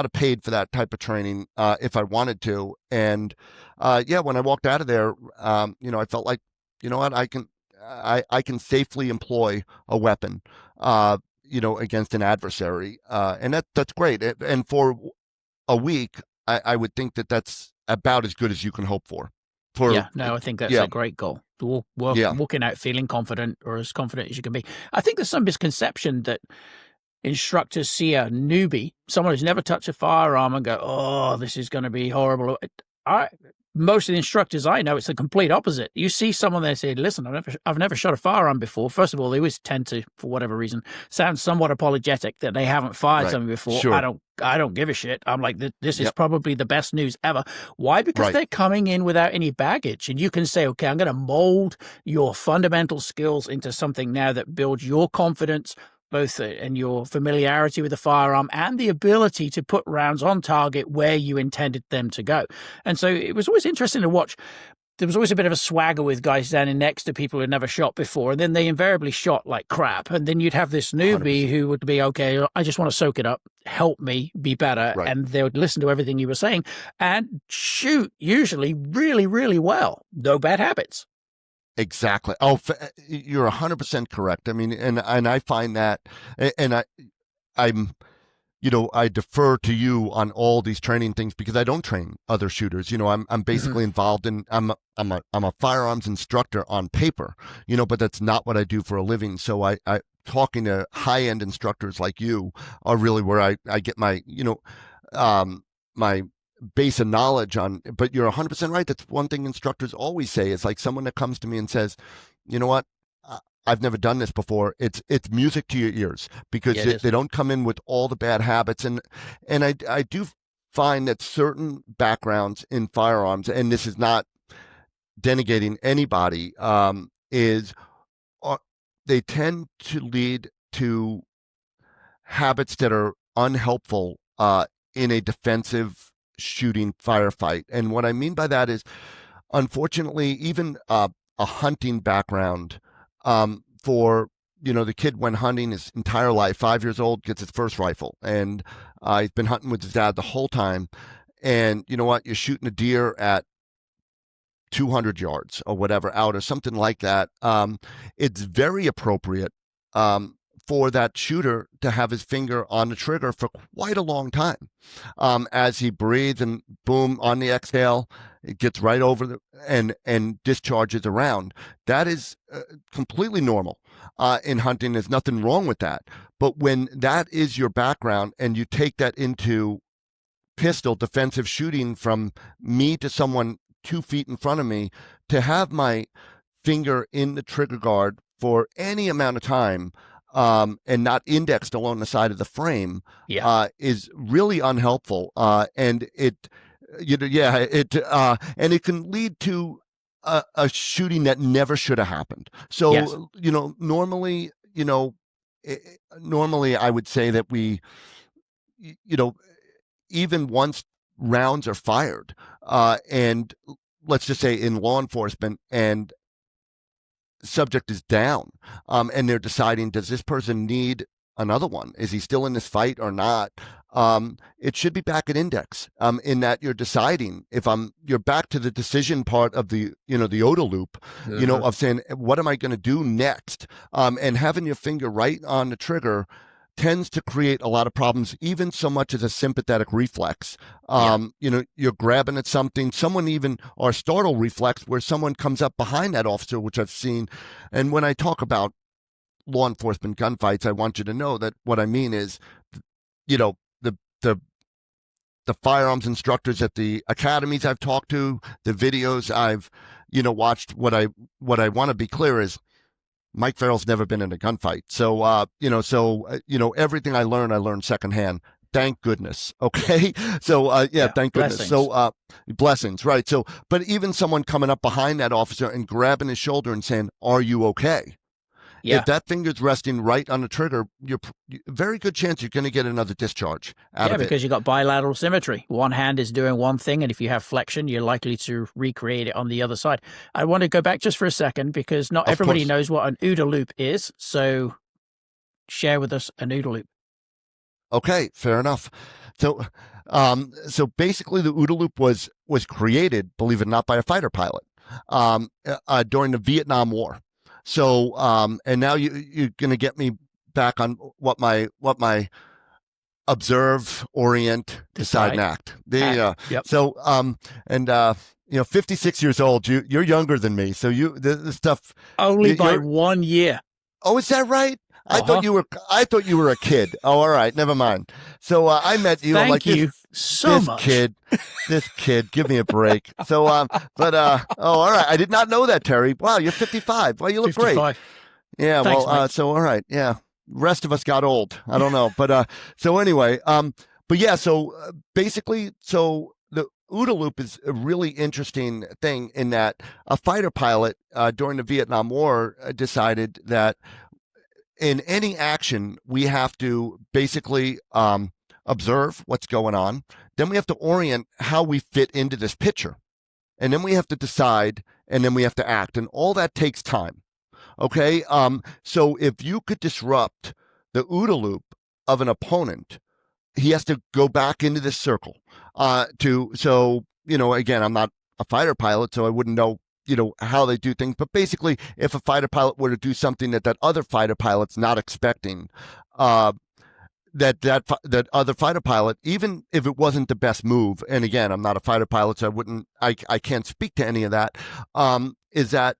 have paid for that type of training if I wanted to. And when I walked out of there, I felt like, you know what, I can safely employ a weapon, against an adversary, and that's great. And for a week, I would think that that's about as good as you can hope for. Yeah, no, I think that's Yeah, a great goal. yeah, Walking out feeling confident, or as confident as you can be. I think there's some misconception that instructors see a newbie, someone who's never touched a firearm, and go, "Oh, this is going to be horrible." Most of the instructors I know, it's the complete opposite. You see someone there say, "Listen, I've never shot a firearm before." First of all, they always tend to, for whatever reason, sound somewhat apologetic that they haven't fired right, something before. sure, I don't give a shit. I'm like, this is yep, probably the best news ever. Why? Because right, they're coming in without any baggage, and you can say, "Okay, I'm going to mold your fundamental skills into something now that builds your confidence." Both in your familiarity with the firearm and the ability to put rounds on target where you intended them to go. And so it was always interesting to watch. There was always a bit of a swagger with guys standing next to people who'd never shot before, and then they invariably shot like crap. And then you'd have this newbie 100%, who would be, okay, I just want to soak it up, help me be better. right. And they would listen to everything you were saying and shoot usually really, really well. No bad habits. Exactly. Oh, you're 100% correct. I mean, and I find that, and I'm, I defer to you on all these training things because I don't train other shooters. I'm basically involved in, I'm a firearms instructor on paper, but that's not what I do for a living. So I talking to high end instructors like you are really where I get my, my base of knowledge on. But you're 100% right. That's one thing instructors always say. Is like someone that comes to me and says, you know what, I've never done this before. It's music to your ears because Yeah, they don't come in with all the bad habits. And I do find that certain backgrounds in firearms, and this is not denigrating anybody, is they tend to lead to habits that are unhelpful in a defensive shooting firefight. And what I mean by that is, unfortunately, even a hunting background for the kid went hunting his entire life. 5 years old, gets his first rifle, and he's been hunting with his dad the whole time. And you know what? You're shooting a deer at 200 yards or whatever out or something like that. It's very appropriate for that shooter to have his finger on the trigger for quite a long time. As he breathes and boom, on the exhale, it gets right over and discharges around. That is completely normal in hunting. There's nothing wrong with that. But when that is your background and you take that into pistol defensive shooting from me to someone 2 feet in front of me, to have my finger in the trigger guard for any amount of time and not indexed along the side of the frame is really unhelpful. And it can lead to a shooting that never should have happened. So, normally, normally I would say that we, even once rounds are fired, and let's just say in law enforcement, and subject is down, and they're deciding, does this person need another one? Is he still in this fight or not? It should be back at index, in that you're deciding if you're back to the decision part of the OODA loop, of saying, what am I going to do next? And having your finger right on the trigger tends to create a lot of problems, even so much as a sympathetic reflex. You're grabbing at something, or startle reflex, where someone comes up behind that officer, which I've seen. And when I talk about law enforcement gunfights, I want you to know that what I mean is, the firearms instructors at the academies I've talked to, the videos I've, watched, what I want to be clear is, Mike Farrell's never been in a gunfight. So, everything I learned secondhand. Thank goodness. Okay. So, thank goodness. Blessings. So, blessings. Right. So, but even someone coming up behind that officer and grabbing his shoulder and saying, are you okay? Yeah. If that finger's resting right on the trigger, you're very good chance you're going to get another discharge out of it. Yeah, because you've got bilateral symmetry. One hand is doing one thing, and if you have flexion, you're likely to recreate it on the other side. I want to go back just for a second, because not everybody knows what an OODA loop is. So share with us an OODA loop. Okay, fair enough. So, basically, the OODA loop was created, believe it or not, by a fighter pilot during the Vietnam War. So, and now you're going to get me back on what my observe, orient, decide, and act. Yep. So, 56 years old. You're younger than me. So this stuff only by 1 year. Oh, is that right? I thought you were a kid. Oh, all right, never mind. So I met you. Thank I'm like, you so much. This kid, give me a break. So, all right. I did not know that, Terry. Wow, you're 55. Well, you look 55. great. Yeah. Thanks, well, so all right. Yeah. Rest of us got old. I don't know, but so anyway, but yeah. So basically, so the OODA loop is a really interesting thing in that a fighter pilot during the Vietnam War decided that in any action, we have to basically observe what's going on. Then we have to orient how we fit into this picture. And then we have to decide, and then we have to act. And all that takes time. Okay? So if you could disrupt the OODA loop of an opponent, he has to go back into this circle. Again, I'm not a fighter pilot, so I wouldn't know how they do things. But basically, if a fighter pilot were to do something that other fighter pilot's not expecting, that other fighter pilot, even if it wasn't the best move, and again, I'm not a fighter pilot, so I can't speak to any of that, is that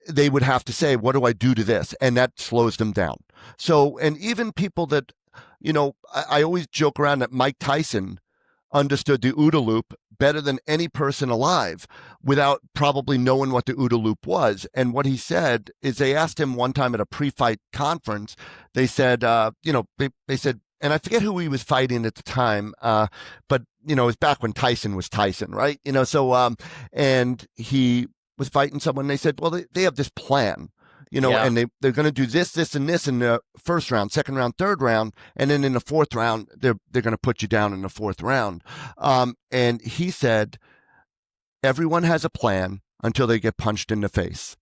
they would have to say, what do I do to this? And that slows them down. So, and even people that, I always joke around that Mike Tyson understood the OODA loop better than any person alive without probably knowing what the OODA loop was. And what he said is, they asked him one time at a pre-fight conference, they said, they said, and I forget who he was fighting at the time, but, it was back when Tyson was Tyson, right? And he was fighting someone, and they said, well, they have this plan. and they're going to do this, this, and this in the first round, second round, third round, and then in the fourth round, they're going to put you down in the fourth round. And he said, everyone has a plan until they get punched in the face.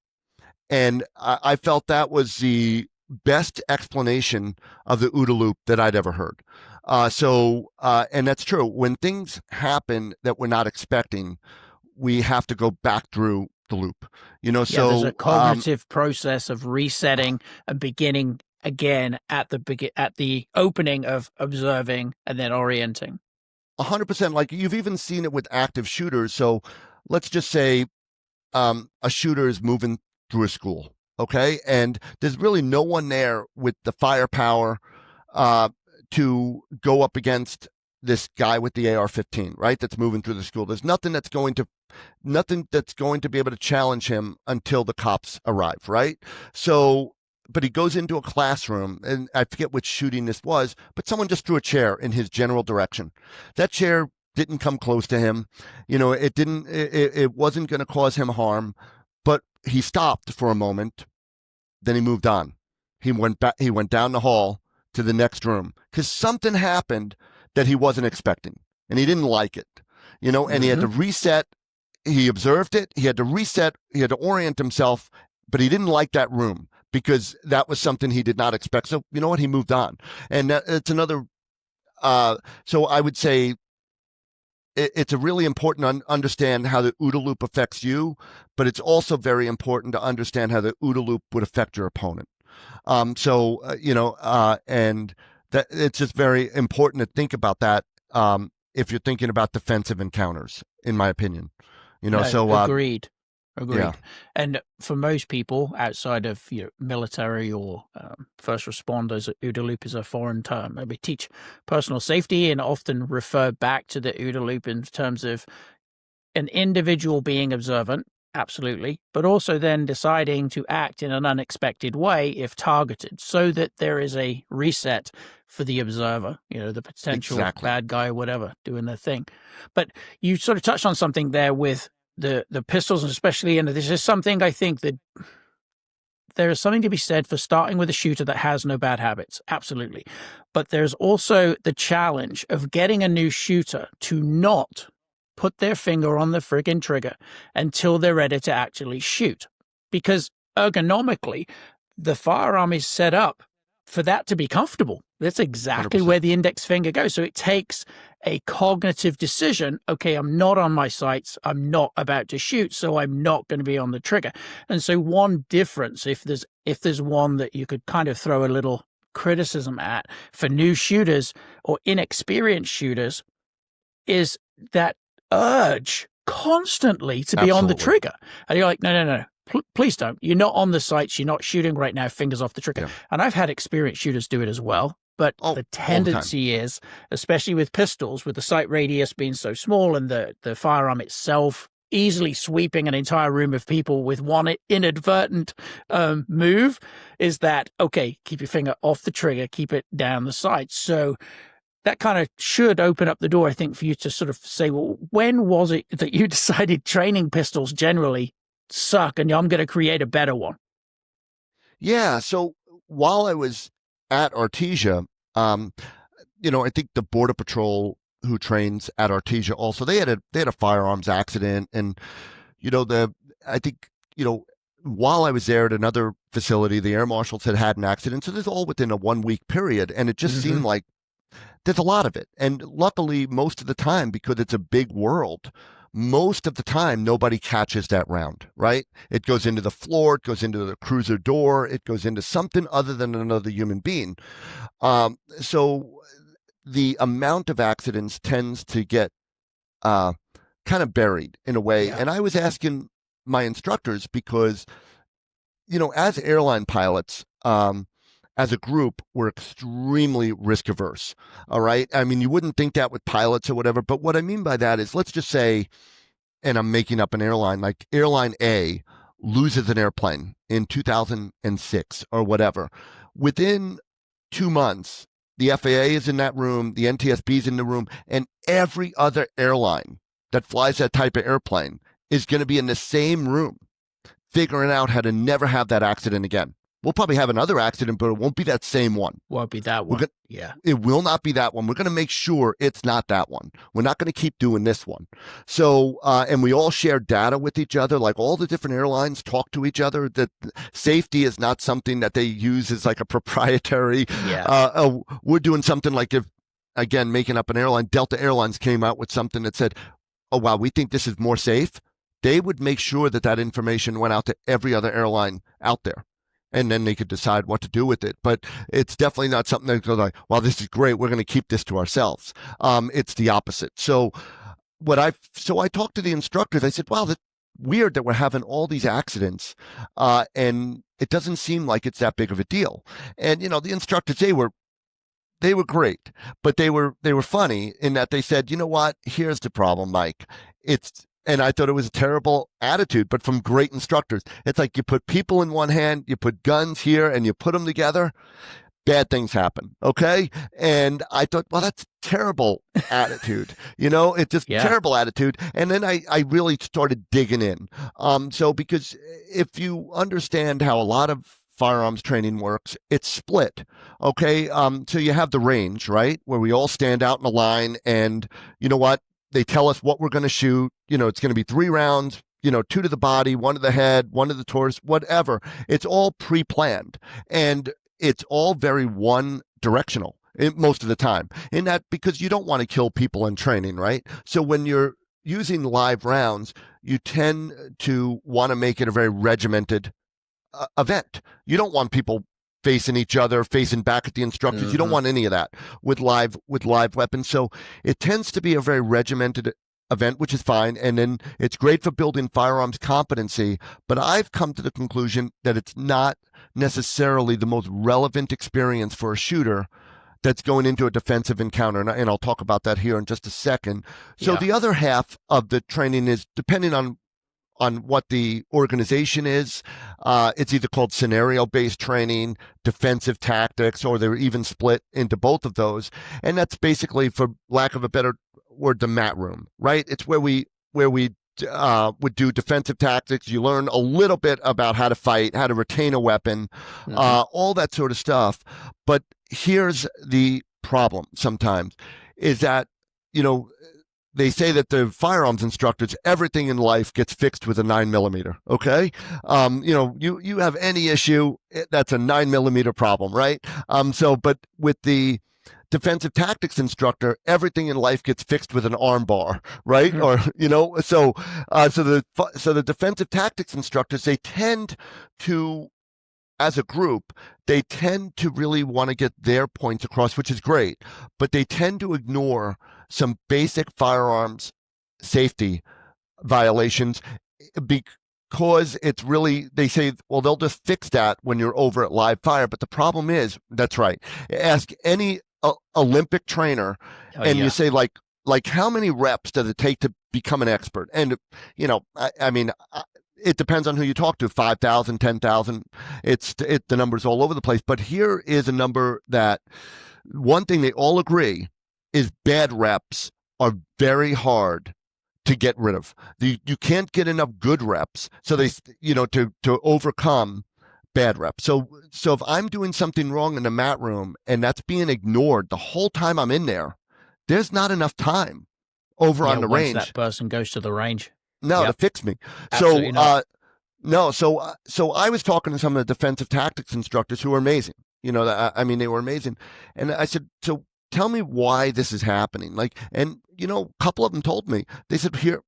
And I felt that was the best explanation of the OODA loop that I'd ever heard. And that's true. When things happen that we're not expecting, we have to go back through the loop. There's a cognitive process of resetting and beginning again at the opening of observing and then orienting. 100%. Like, you've even seen it with active shooters. So let's just say a shooter is moving through a school, okay? And there's really no one there with the firepower to go up against this guy with the AR-15, right? That's moving through the school. There's nothing that's going to be able to challenge him until the cops arrive, right? So, but he goes into a classroom, and I forget which shooting this was, but someone just threw a chair in his general direction. That chair didn't come close to him. It wasn't going to cause him harm, but he stopped for a moment. Then he moved on. He went back. He went down the hall to the next room because something happened that he wasn't expecting, and he didn't like it. And he had to reset. He observed it. He had to reset. He had to orient himself, but he didn't like that room because that was something he did not expect. So you know what? He moved on, and it's another. So I would say it's a really important to understand how the OODA loop affects you, but it's also very important to understand how the OODA loop would affect your opponent. And that it's just very important to think about that if you're thinking about defensive encounters, in my opinion. Agreed. Yeah. And for most people outside of military or first responders, OODA loop is a foreign term. We teach personal safety and often refer back to the OODA loop in terms of an individual being observant, absolutely, but also then deciding to act in an unexpected way if targeted, so that there is a reset for the observer, the potential bad guy or whatever doing their thing. But you sort of touched on something there with the pistols, and especially, and this is something I think that there is something to be said for starting with a shooter that has no bad habits. Absolutely. But there's also the challenge of getting a new shooter to not put their finger on the friggin' trigger until they're ready to actually shoot. Because ergonomically, the firearm is set up for that to be comfortable. That's exactly 100%. Where the index finger goes. So it takes a cognitive decision. Okay, I'm not on my sights. I'm not about to shoot, so I'm not going to be on the trigger. And so one difference, if there's one that you could kind of throw a little criticism at for new shooters or inexperienced shooters, is that urge constantly to be on the trigger. And you're like, no. Please don't. You're not on the sights. You're not shooting right now. Fingers off the trigger. Yeah. And I've had experienced shooters do it as well. But the tendency is, especially with pistols, with the sight radius being so small and the firearm itself easily sweeping an entire room of people with one inadvertent move, is that, okay, keep your finger off the trigger, keep it down the sight. So that kind of should open up the door, I think, for you to sort of say, well, when was it that you decided training pistols generally suck and I'm going to create a better one? Yeah. So while I was at Artesia, I think the Border Patrol who trains at Artesia also, they had a firearms accident. And, while I was there at another facility, the air marshals had an accident. So this is all within a 1 week period. And it just seemed like there's a lot of it. And luckily, most of the time, because it's a big world, most of the time, nobody catches that round, right? It goes into the floor, it goes into the cruiser door, it goes into something other than another human being. So the amount of accidents tends to get kind of buried in a way. Yeah. And I was asking my instructors because, as airline pilots, as a group, we're extremely risk averse. All right. I mean, you wouldn't think that with pilots or whatever, but what I mean by that is, let's just say, and I'm making up an airline, like Airline A loses an airplane in 2006 or whatever. Within 2 months, the FAA is in that room, the NTSB is in the room, and every other airline that flies that type of airplane is going to be in the same room figuring out how to never have that accident again. We'll probably have another accident, but it won't be that same one. Won't be that one. Yeah. It will not be that one. We're going to make sure it's not that one. We're not going to keep doing this one. So, and we all share data with each other, like all the different airlines talk to each other. That safety is not something that they use as like a proprietary. Yeah. We're doing something like, if, again, making up an airline, Delta Airlines came out with something that said, oh, wow, we think this is more safe. They would make sure that that information went out to every other airline out there. And then they could decide what to do with it. But it's definitely not something that goes like, well, this is great, we're going to keep this to ourselves. It's the opposite. So I talked to the instructors. I said, wow, that's weird that we're having all these accidents. And it doesn't seem like it's that big of a deal. And, the instructors, they were great, but they were funny in that they said, you know what, here's the problem, Mike. And I thought it was a terrible attitude, but from great instructors. It's like you put people in one hand, you put guns here, and you put them together, bad things happen, okay? And I thought, well, that's terrible attitude. It's just terrible attitude. And then I really started digging in. Because if you understand how a lot of firearms training works, it's split, okay? So you have the range, right, where we all stand out in a line, and you know what? They tell us what we're going to shoot. It's going to be 3 rounds, 2 to the body, 1 to the head, 1 to the torso, whatever. It's all pre-planned, and it's all very one directional most of the time, in that because you don't want to kill people in training, right? So when you're using live rounds, you tend to want to make it a very regimented event. You don't want people facing each other, facing back at the instructors. Mm-hmm. You don't want any of that with live weapons. So it tends to be a very regimented event, which is fine. And then it's great for building firearms competency. But I've come to the conclusion that it's not necessarily the most relevant experience for a shooter that's going into a defensive encounter. And I'll talk about that here in just a second. So the other half of the training is depending on what the organization is. It's either called scenario-based training, defensive tactics, or they're even split into both of those. And that's basically, for lack of a better word, the mat room, right? It's where we would do defensive tactics. You learn a little bit about how to fight, how to retain a weapon, all that sort of stuff. But here's the problem sometimes is that, they say that the firearms instructors, everything in life gets fixed with a 9mm. Okay. You have any issue, that's a 9mm problem, right? But with the defensive tactics instructor, everything in life gets fixed with an arm bar, right? Mm-hmm. Or, so the defensive tactics instructors, they tend to, as a group, they tend to really want to get their points across, which is great, but they tend to ignore some basic firearms safety violations because it's really, they say, well, they'll just fix that when you're over at live fire. But the problem is, that's right. Ask any Olympic trainer you say, like how many reps does it take to become an expert? And, I mean, it depends on who you talk to, 5,000, 10,000. The number's all over the place. But here is a number that one thing they all agree is bad reps are very hard to get rid of. You can't get enough good reps. So they, to overcome bad reps. So if I'm doing something wrong in the mat room and that's being ignored the whole time I'm in there, there's not enough time over on the range. That person goes to the range. To fix me. Absolutely not. So I was talking to some of the defensive tactics instructors who were amazing. They were amazing. And I said, so tell me why this is happening. A couple of them told me, they said, here,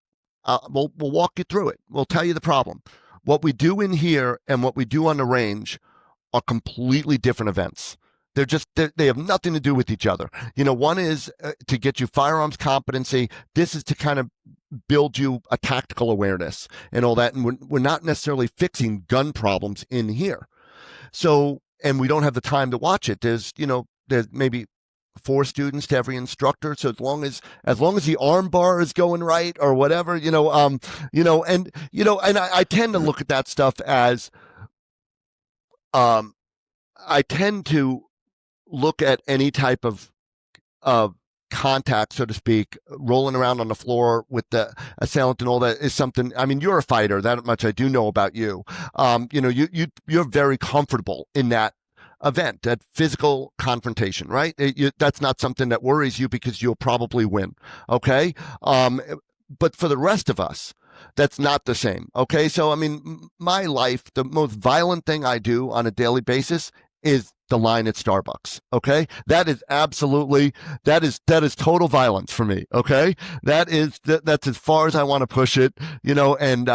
we'll walk you through it. We'll tell you the problem. What we do in here and what we do on the range are completely different events. They have nothing to do with each other. One is to get you firearms competency. This is to kind of build you a tactical awareness and all that. And we're not necessarily fixing gun problems in here. So, and we don't have the time to watch it. There's maybe 4 students to every instructor. So as long as the arm bar is going right or whatever, and I tend to look at that stuff as, I tend to look at any type of contact, so to speak, rolling around on the floor with the assailant and all that is something. I mean, you're a fighter. That much I do know about you. You're very comfortable in that event, that physical confrontation, right? That's not something that worries you because you'll probably win. Okay. But for the rest of us, that's not the same. Okay. So, I mean, my life, the most violent thing I do on a daily basis is the line at Starbucks. Okay. That is absolutely, that is total violence for me. Okay. That's as far as I want to push it, and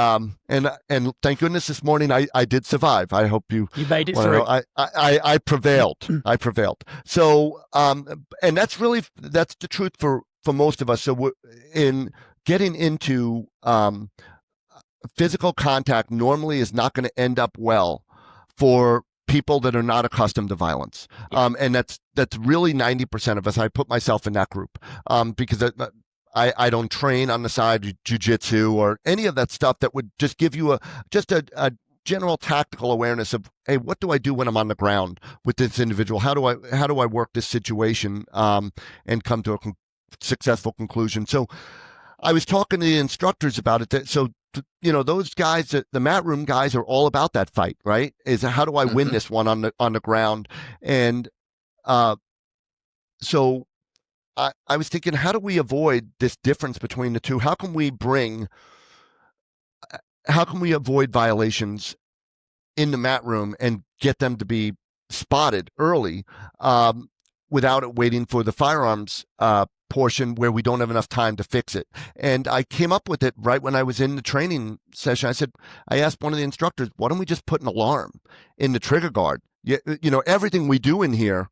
thank goodness this morning I did survive. I hope you made it through. I prevailed. I prevailed. So, and that's the truth for most of us. So in getting into, physical contact normally is not going to end up well for people that are not accustomed to violence. And that's really 90% of us. I put myself in that group because I don't train on the side jiu-jitsu or any of that stuff that would just give you a general tactical awareness of, hey, what do I do when I'm on the ground with this individual? How do I work this situation and come to a successful conclusion? So I was talking to the instructors about it. So those guys, the mat room guys, are all about that fight, right? Is how do I win this one on the ground? And so I was thinking, how do we avoid this difference between the two? How can we avoid violations in the mat room and get them to be spotted early without it waiting for the firearms portion where we don't have enough time to fix it? And I came up with it right when I was in the training session. I asked one of the instructors, why don't we just put an alarm in the trigger guard? Everything we do in here,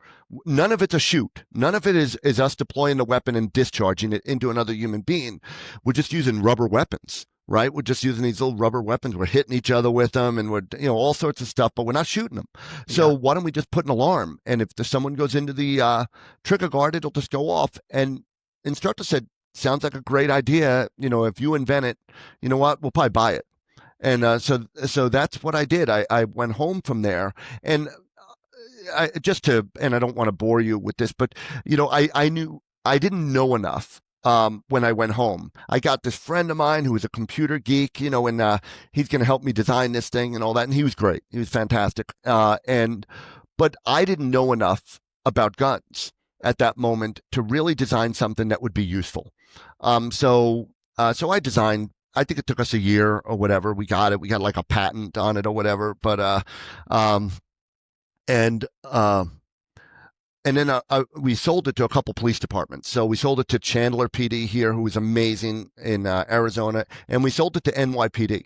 none of it's a shoot. None of it is us deploying the weapon and discharging it into another human being. We're just using rubber weapons, right? We're just using these little rubber weapons. We're hitting each other with them, and we're, all sorts of stuff, but we're not shooting them. So why don't we just put an alarm? And if someone goes into the trigger guard, it'll just go off. And instructor said, sounds like a great idea. If you invent it, you know what? We'll probably buy it. And so that's what I did. I went home from there, and and I don't want to bore you with this, but I knew I didn't know enough. When I went home, I got this friend of mine who was a computer geek, and he's going to help me design this thing and all that. And he was great. He was fantastic. But I didn't know enough about guns at that moment to really design something that would be useful. So I designed, I think it took us a year or whatever. We got it. We got like a patent on it or whatever. But, and then we sold it to a couple police departments. So we sold it to Chandler PD here, who was amazing in Arizona, and we sold it to NYPD,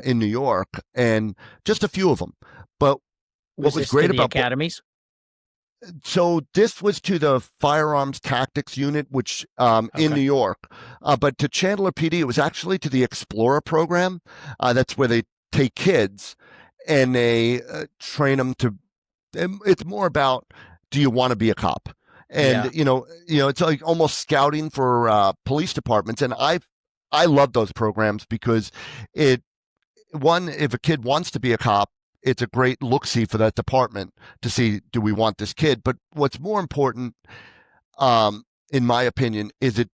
in New York, and just a few of them. But what was great about academies? So this was to the Firearms Tactics Unit, which in New York, but to Chandler PD, it was actually to the Explorer program. That's where they take kids and they train them to. It's more about, do you want to be a cop? And it's like almost scouting for police departments. And I love those programs because if a kid wants to be a cop, it's a great look-see for that department to see, do we want this kid? But what's more important, in my opinion, is that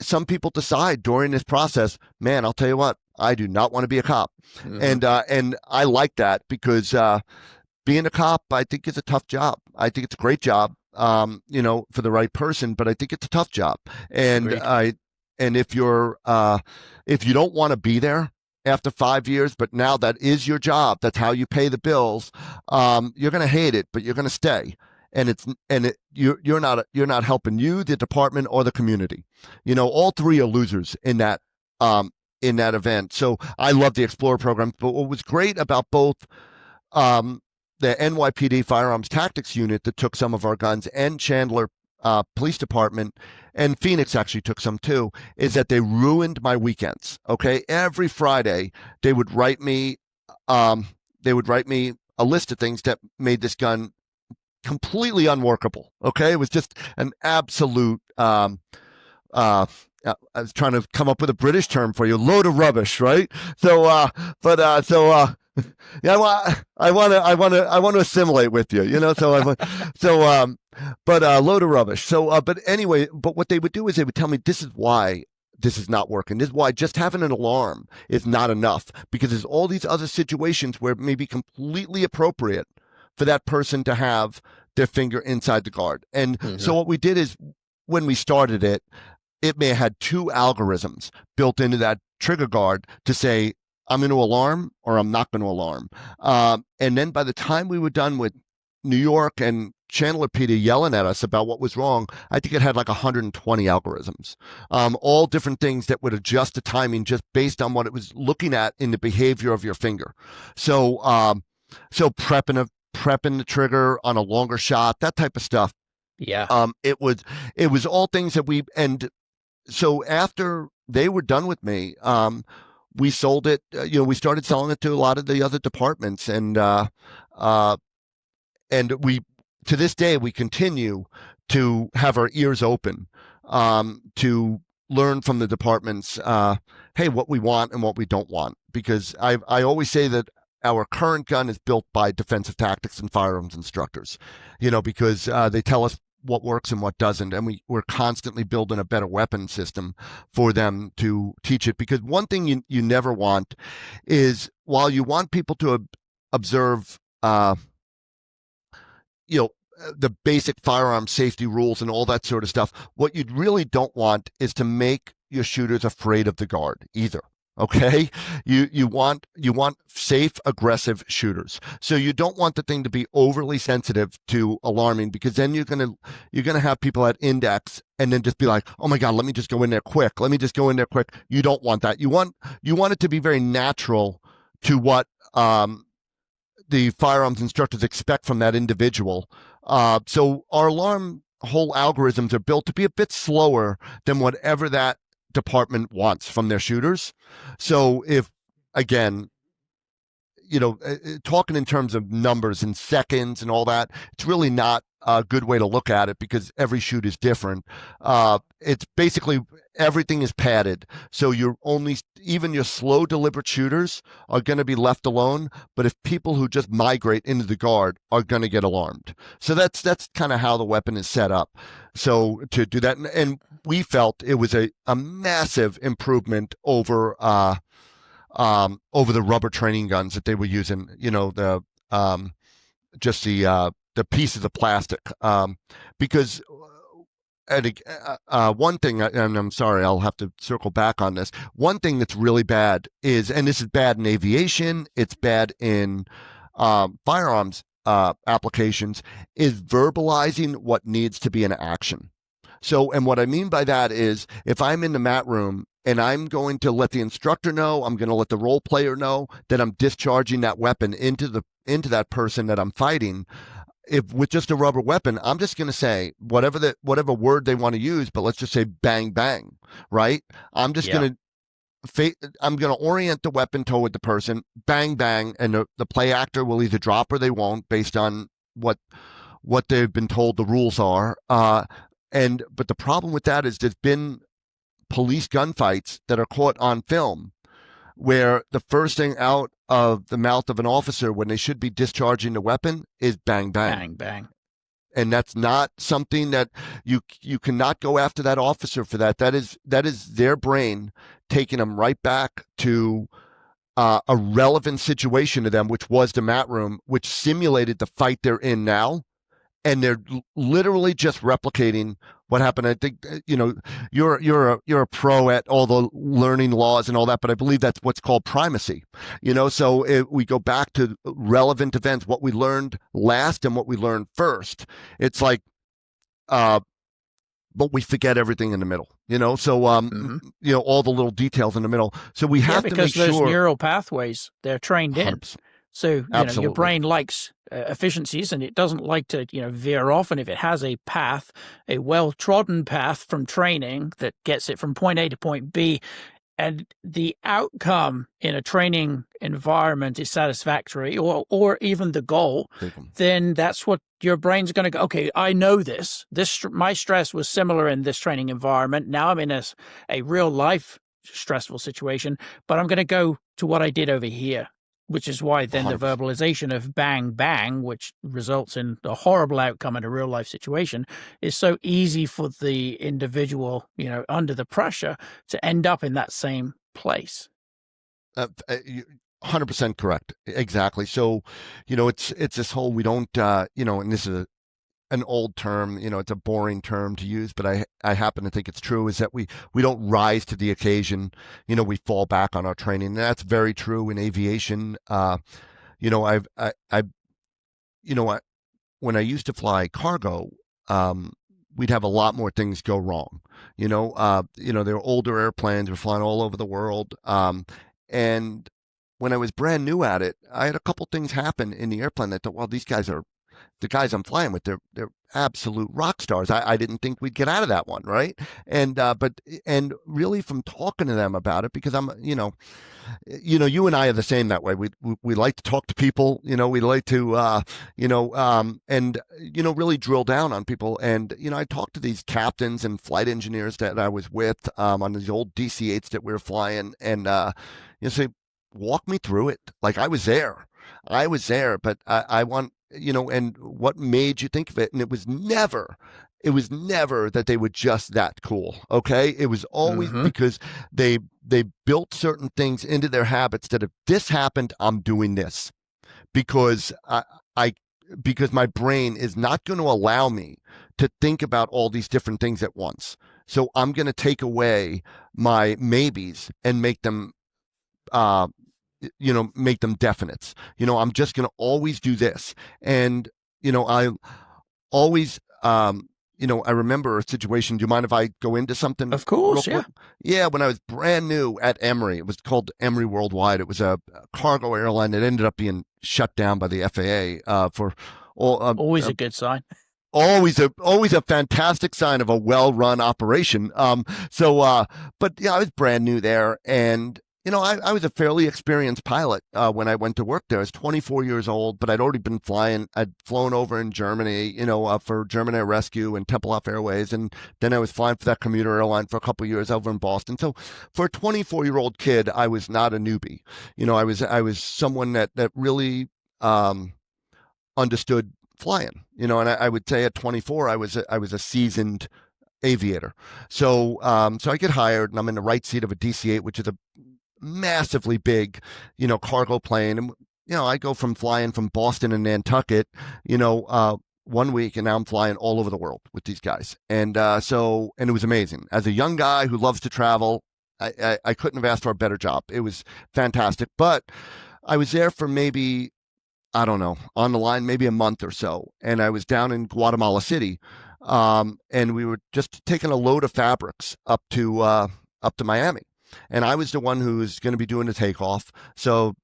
some people decide during this process, man, I'll tell you what, I do not want to be a cop. And I like that because being a cop, I think, is a tough job. I think it's a great job, for the right person, but I think it's a tough job. And if you don't want to be there after 5 years, but now that is your job, that's how you pay the bills, you're going to hate it, but you're going to stay. And you're not helping the department, or the community. All three are losers in that event. So I love the Explorer program. But what was great about both the NYPD Firearms Tactics Unit that took some of our guns, and Chandler Police Department, and Phoenix actually took some too, is that they ruined my weekends. Okay, every Friday they would write me a list of things that made this gun completely unworkable. Okay, it was just an absolute. I was trying to come up with a British term for you, load of rubbish, right? So, yeah, I want to assimilate with you, So but a load of rubbish. So, but anyway, but what they would do is they would tell me this is why this is not working. This is why just having an alarm is not enough, because there's all these other situations where it may be completely appropriate for that person to have their finger inside the guard. And so what we did is when we started it, it may have had two algorithms built into that trigger guard to say, I'm going to alarm or I'm not going to alarm. And then by the time we were done with New York and Chandler Peter yelling at us about what was wrong, I think it had like 120 algorithms, all different things that would adjust the timing just based on what it was looking at in the behavior of your finger. So, so prepping the trigger on a longer shot, that type of stuff. Yeah. It was all things that and so after they were done with me, we sold it. We started selling it to a lot of the other departments, and we, to this day, we continue to have our ears open to learn from the departments, hey, what we want and what we don't want. Because I always say that our current gun is built by defensive tactics and firearms instructors, because they tell us what works and what doesn't. And we're constantly building a better weapon system for them to teach it. Because one thing you never want is, while you want people to observe, the basic firearm safety rules and all that sort of stuff, what you really don't want is to make your shooters afraid of the guard either. Okay, you want safe, aggressive shooters. So you don't want the thing to be overly sensitive to alarming, because then you're gonna have people at index and then just be like, oh my God, let me just go in there quick. You don't want that. You want it to be very natural to what the firearms instructors expect from that individual. So our alarm whole algorithms are built to be a bit slower than whatever that department wants from their shooters. So if, again, talking in terms of numbers and seconds and all that, it's really not a good way to look at it, because every shoot is different. It's basically everything is padded. So even your slow, deliberate shooters are going to be left alone. But if people who just migrate into the guard are going to get alarmed. So that's kind of how the weapon is set up. So to do that, and we felt it was a massive improvement over the rubber training guns that they were using, the pieces of plastic. Because one thing, and I'm sorry, I'll have to circle back on this. One thing that's really bad is, and this is bad in aviation, it's bad in firearms applications, is verbalizing what needs to be in action. So, and what I mean by that is, if I'm in the mat room and I'm going to let the instructor know, I'm going to let the role player know that I'm discharging that weapon into that person that I'm fighting. If with just a rubber weapon, I'm just going to say whatever word they want to use, but let's just say bang bang, right? I'm just going to orient the weapon toward the person, bang bang, and the play actor will either drop or they won't, based on what they've been told the rules are. But the problem with that is, there's been police gunfights that are caught on film where the first thing out of the mouth of an officer when they should be discharging the weapon is bang bang. Bang bang. And that's not something that you cannot go after that officer for that. That is their brain taking them right back to a relevant situation to them, which was the mat room, which simulated the fight they're in now. And they're literally just replicating what happened. I think, you're a pro at all the learning laws and all that, but I believe that's what's called primacy. So if we go back to relevant events, what we learned last and what we learned first. It's like, but we forget everything in the middle. So all the little details in the middle. So we have to make sure, because those neural pathways, they're trained in. So Absolutely. Your brain likes efficiencies, and it doesn't like to veer off. And if it has a path, a well-trodden path from training that gets it from point A to point B, and the outcome in a training environment is satisfactory, or even the goal, then that's what your brain's going to go, okay, I know this. My stress was similar in this training environment. Now I'm in a real life stressful situation, but I'm going to go to what I did over here. which is why then the 100%. verbalization of bang, bang, which results in a horrible outcome in a real life situation, is so easy for the individual, under the pressure to end up in that same place. 100% correct. Exactly. So, it's this whole, we don't, and this is an old term, it's a boring term to use, but I happen to think it's true, is that we don't rise to the occasion. We fall back on our training. And that's very true in aviation. When I used to fly cargo, we'd have a lot more things go wrong. There were older airplanes, we're flying all over the world. And when I was brand new at it, I had a couple things happen in the airplane. I thought, well, these guys are the guys I'm flying with. They're absolute rock stars. I didn't think we'd get out of that one, right? And and really from talking to them about it, because I'm, you and I are the same that way. We like to talk to people. We like to and really drill down on people. And I talked to these captains and flight engineers that I was with on these old DC-8s that we were flying, and say, walk me through it. Like I was there, but I want. And what made you think of it? And it was never that they were just that cool. Okay. It was always because they built certain things into their habits that if this happened, I'm doing this because because my brain is not going to allow me to think about all these different things at once. So I'm going to take away my maybes and make them, make them definites. I'm just going to always do this. And, I always, I remember a situation. Do you mind if I go into something? Of course, yeah. Yeah, when I was brand new at Emory, it was called Emory Worldwide. It was a cargo airline that ended up being shut down by the FAA for all. Always a good sign. Always a fantastic sign of a well-run operation. But yeah, I was brand new there, and I was a fairly experienced pilot when I went to work there. I was 24 years old, but I'd already been flying. I'd flown over in Germany, for German Air Rescue and Tempelhof Airways, and then I was flying for that commuter airline for a couple of years over in Boston. So for a 24-year-old kid, I was not a newbie. I was someone that really understood flying. And I would say at 24, I was a seasoned aviator. So I get hired, and I'm in the right seat of a DC-8, which is a massively big, cargo plane. And, I go from flying from Boston and Nantucket, 1 week, and now I'm flying all over the world with these guys. And and it was amazing. As a young guy who loves to travel, I couldn't have asked for a better job. It was fantastic. But I was there for maybe, I don't know, on the line, maybe a month or so. And I was down in Guatemala City. And we were just taking a load of fabrics up to Miami. And I was the one who was going to be doing the takeoff. So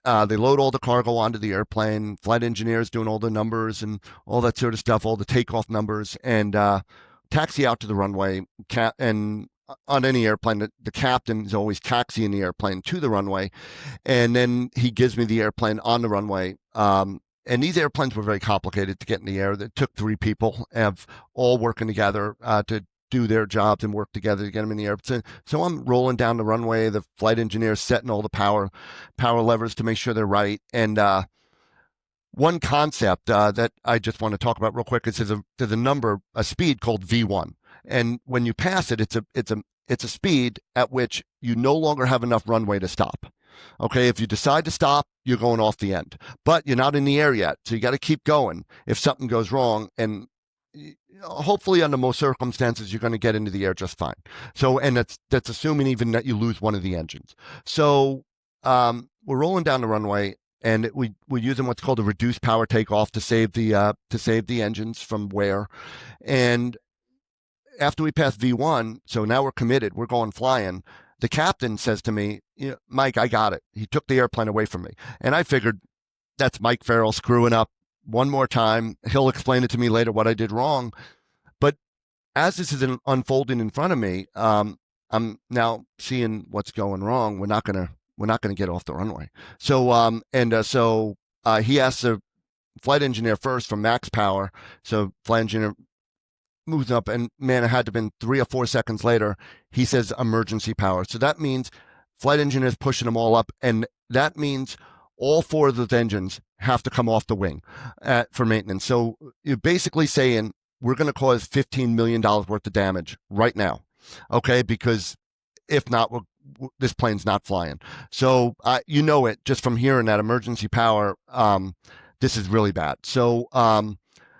they load all the cargo onto the airplane, flight engineers doing all the numbers and all that sort of stuff, all the takeoff numbers, and taxi out to the runway. And on any airplane, the captain is always taxiing the airplane to the runway. And then he gives me the airplane on the runway. And these airplanes were very complicated to get in the air. It took 3 people of all working together to do their jobs and work together to get them in the air. So I'm rolling down the runway, the flight engineer setting all the power levers to make sure they're right. And one concept that I just want to talk about real quick is there's a speed called V1. And when you pass it, it's a speed at which you no longer have enough runway to stop. Okay, if you decide to stop, you're going off the end, but you're not in the air yet. So you got to keep going if something goes wrong. And hopefully under most circumstances, you're going to get into the air just fine. So, and that's assuming even that you lose one of the engines. So we're rolling down the runway, and we're using what's called a reduced power takeoff to save the engines from wear. And after we pass V1, so now we're committed, we're going flying. The captain says to me, Mike, I got it. He took the airplane away from me. And I figured that's Mike Farrell screwing up one more time. He'll explain it to me later what I did wrong. But as this is unfolding in front of me, I'm now seeing what's going wrong. We're not gonna get off the runway. So he asks the flight engineer first from max power. So flight engineer moves up, and man, it had to have been 3 or 4 seconds later, he says emergency power. So that means flight engineers pushing them all up, and that means all 4 of those engines have to come off the wing for maintenance. So you're basically saying we're going to cause $15 million worth of damage right now, okay? Because if not, this plane's not flying. So you know it just from hearing that emergency power. This is really bad. So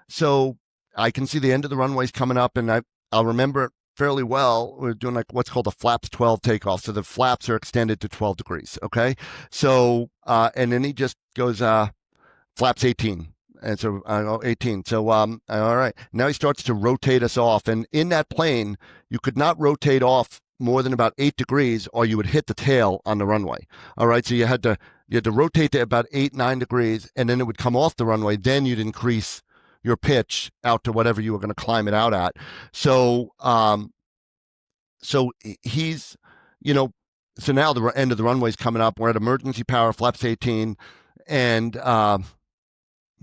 so I can see the end of the runways coming up, and I'll remember it fairly well. We're doing like what's called a flaps 12 takeoff. So the flaps are extended to 12 degrees. Okay. So, and then he just goes, flaps 18. And so, 18. So, all right. Now he starts to rotate us off. And in that plane, you could not rotate off more than about 8 degrees or you would hit the tail on the runway. All right. So you had to rotate to about 8, 9 degrees, and then it would come off the runway. Then you'd increase your pitch out to whatever you were going to climb it out at. So, so he's, so now the end of the runway is coming up. We're at emergency power, flaps 18, and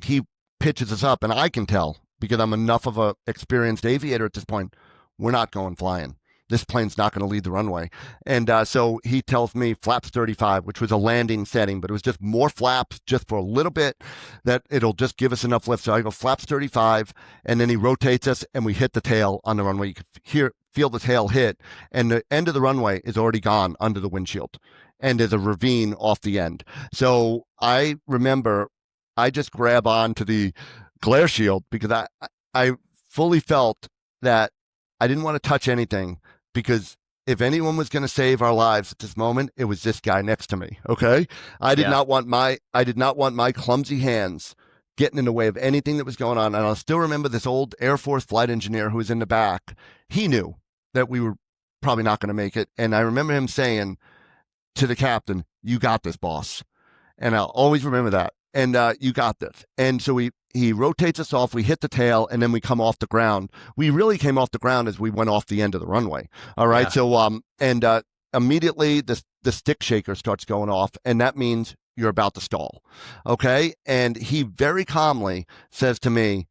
he pitches us up, and I can tell because I'm enough of a experienced aviator at this point, we're not going flying. This plane's not going to lead the runway. And so he tells me flaps 35, which was a landing setting, but it was just more flaps just for a little bit that it'll just give us enough lift. So I go flaps 35, and then he rotates us, and we hit the tail on the runway. You could feel the tail hit, and the end of the runway is already gone under the windshield, and there's a ravine off the end. So I remember I just grab onto the glare shield because I fully felt that I didn't want to touch anything, because if anyone was going to save our lives at this moment, it was this guy next to me. Okay. I did not want my clumsy hands getting in the way of anything that was going on. And I'll still remember this old Air Force flight engineer who was in the back. He knew that we were probably not going to make it. And I remember him saying to the captain, "You got this, boss." And I'll always remember that. And you got this. And so he rotates us off. We hit the tail, and then we come off the ground. We really came off the ground as we went off the end of the runway. All right. Yeah. So immediately the stick shaker starts going off, and that means you're about to stall. Okay. And he very calmly says to me,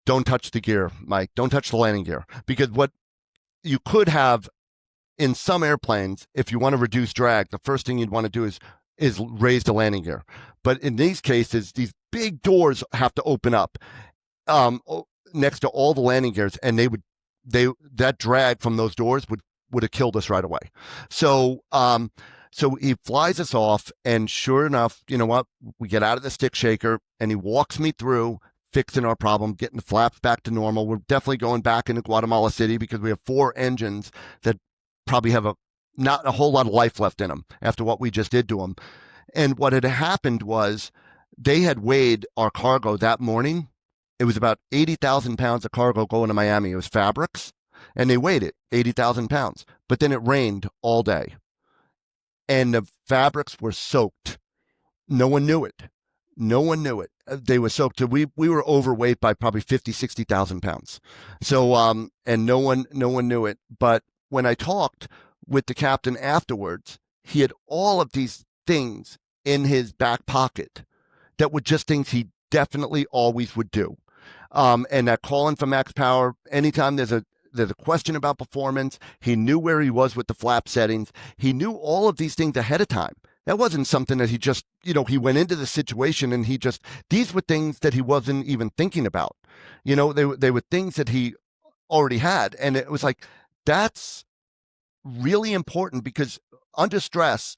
"Don't touch the gear, Mike. Don't touch the landing gear." Because what you could have in some airplanes, if you want to reduce drag, the first thing you'd want to do is raise the landing gear. But in these cases, these big doors have to open up next to all the landing gears, and that drag from those doors would have killed us right away. So so he flies us off, and sure enough, you know what? We get out of the stick shaker, and he walks me through fixing our problem, getting the flaps back to normal. We're definitely going back into Guatemala City because we have 4 engines that probably have not a whole lot of life left in them after what we just did to them. And what had happened was they had weighed our cargo that morning. It was about 80,000 pounds of cargo going to Miami. It was fabrics, and they weighed it 80,000 pounds. But then it rained all day, and the fabrics were soaked. No one knew it. They were soaked. So we were overweight by probably 50, 60,000 pounds. So, and no one knew it. But when I talked with the captain afterwards, he had all of these things in his back pocket that were just things he definitely always would do. And that calling for max power, anytime there's a question about performance, he knew where he was with the flap settings. He knew all of these things ahead of time. That wasn't something that he just, he went into the situation and these were things that he wasn't even thinking about. They were things that he already had. And it was like, that's really important, because under stress,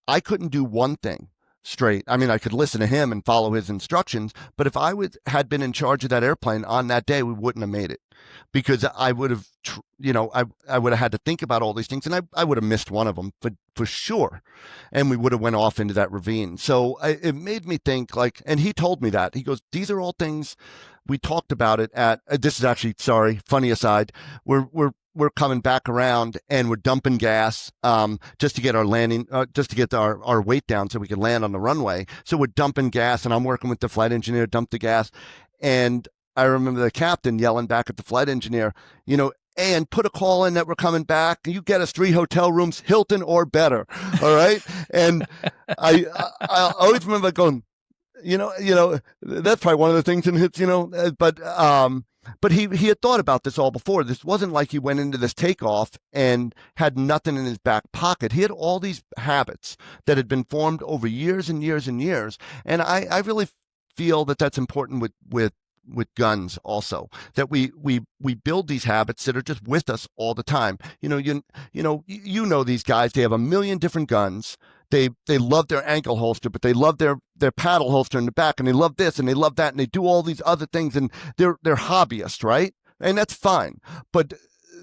I couldn't do one thing straight. I mean, I could listen to him and follow his instructions, but if I had been in charge of that airplane on that day, we wouldn't have made it, because I would have, I would have had to think about all these things, and I would have missed one of them for sure, and we would have went off into that ravine. So it made me think, and he told me that. He goes, "These are all things we talked about it at." This is actually, sorry, funny aside. We're coming back around, and we're dumping gas just to get our landing, just to get our weight down so we can land on the runway. So we're dumping gas, and I'm working with the flight engineer, dump the gas. And I remember the captain yelling back at the flight engineer, "And put a call in that we're coming back. You get us 3 hotel rooms, Hilton or better." All right. And I always remember going, that's probably one of the things in his, but he had thought about this all before. This wasn't like he went into this takeoff and had nothing in his back pocket. He had all these habits that had been formed over years and years and years. And I really feel that that's important with guns also, that we build these habits that are just with us all the time. These guys, they have a million different guns. They love their ankle holster, but they love their paddle holster in the back, and they love this and they love that, and they do all these other things, and they're hobbyists, right? And that's fine. But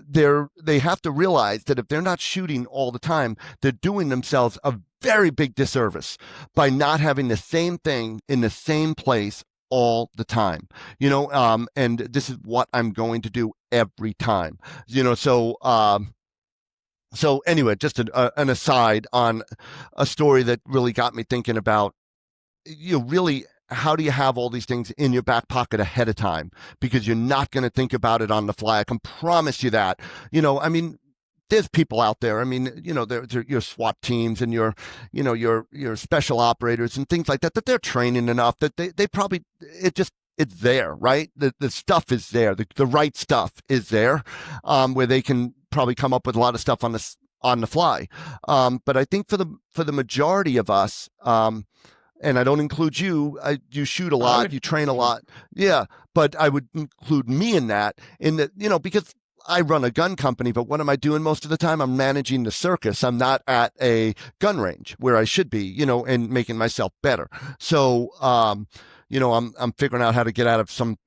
they have to realize that if they're not shooting all the time, they're doing themselves a very big disservice by not having the same thing in the same place all the time, and this is what I'm going to do every time, so anyway, just an aside on a story that really got me thinking about, really, how do you have all these things in your back pocket ahead of time? Because you're not going to think about it on the fly. I can promise you that. There's people out there. They're your SWAT teams and your special operators and things like that they're training enough that they probably, it's there, right? The stuff is there. The right stuff is there, where they can probably come up with a lot of stuff on the fly. But I think for the majority of us, and I don't include you, you shoot a lot, you train a lot. Yeah. But I would include me in that, because I run a gun company, but what am I doing most of the time? I'm managing the circus. I'm not at a gun range where I should be, and making myself better. So, I'm figuring out how to get out of some,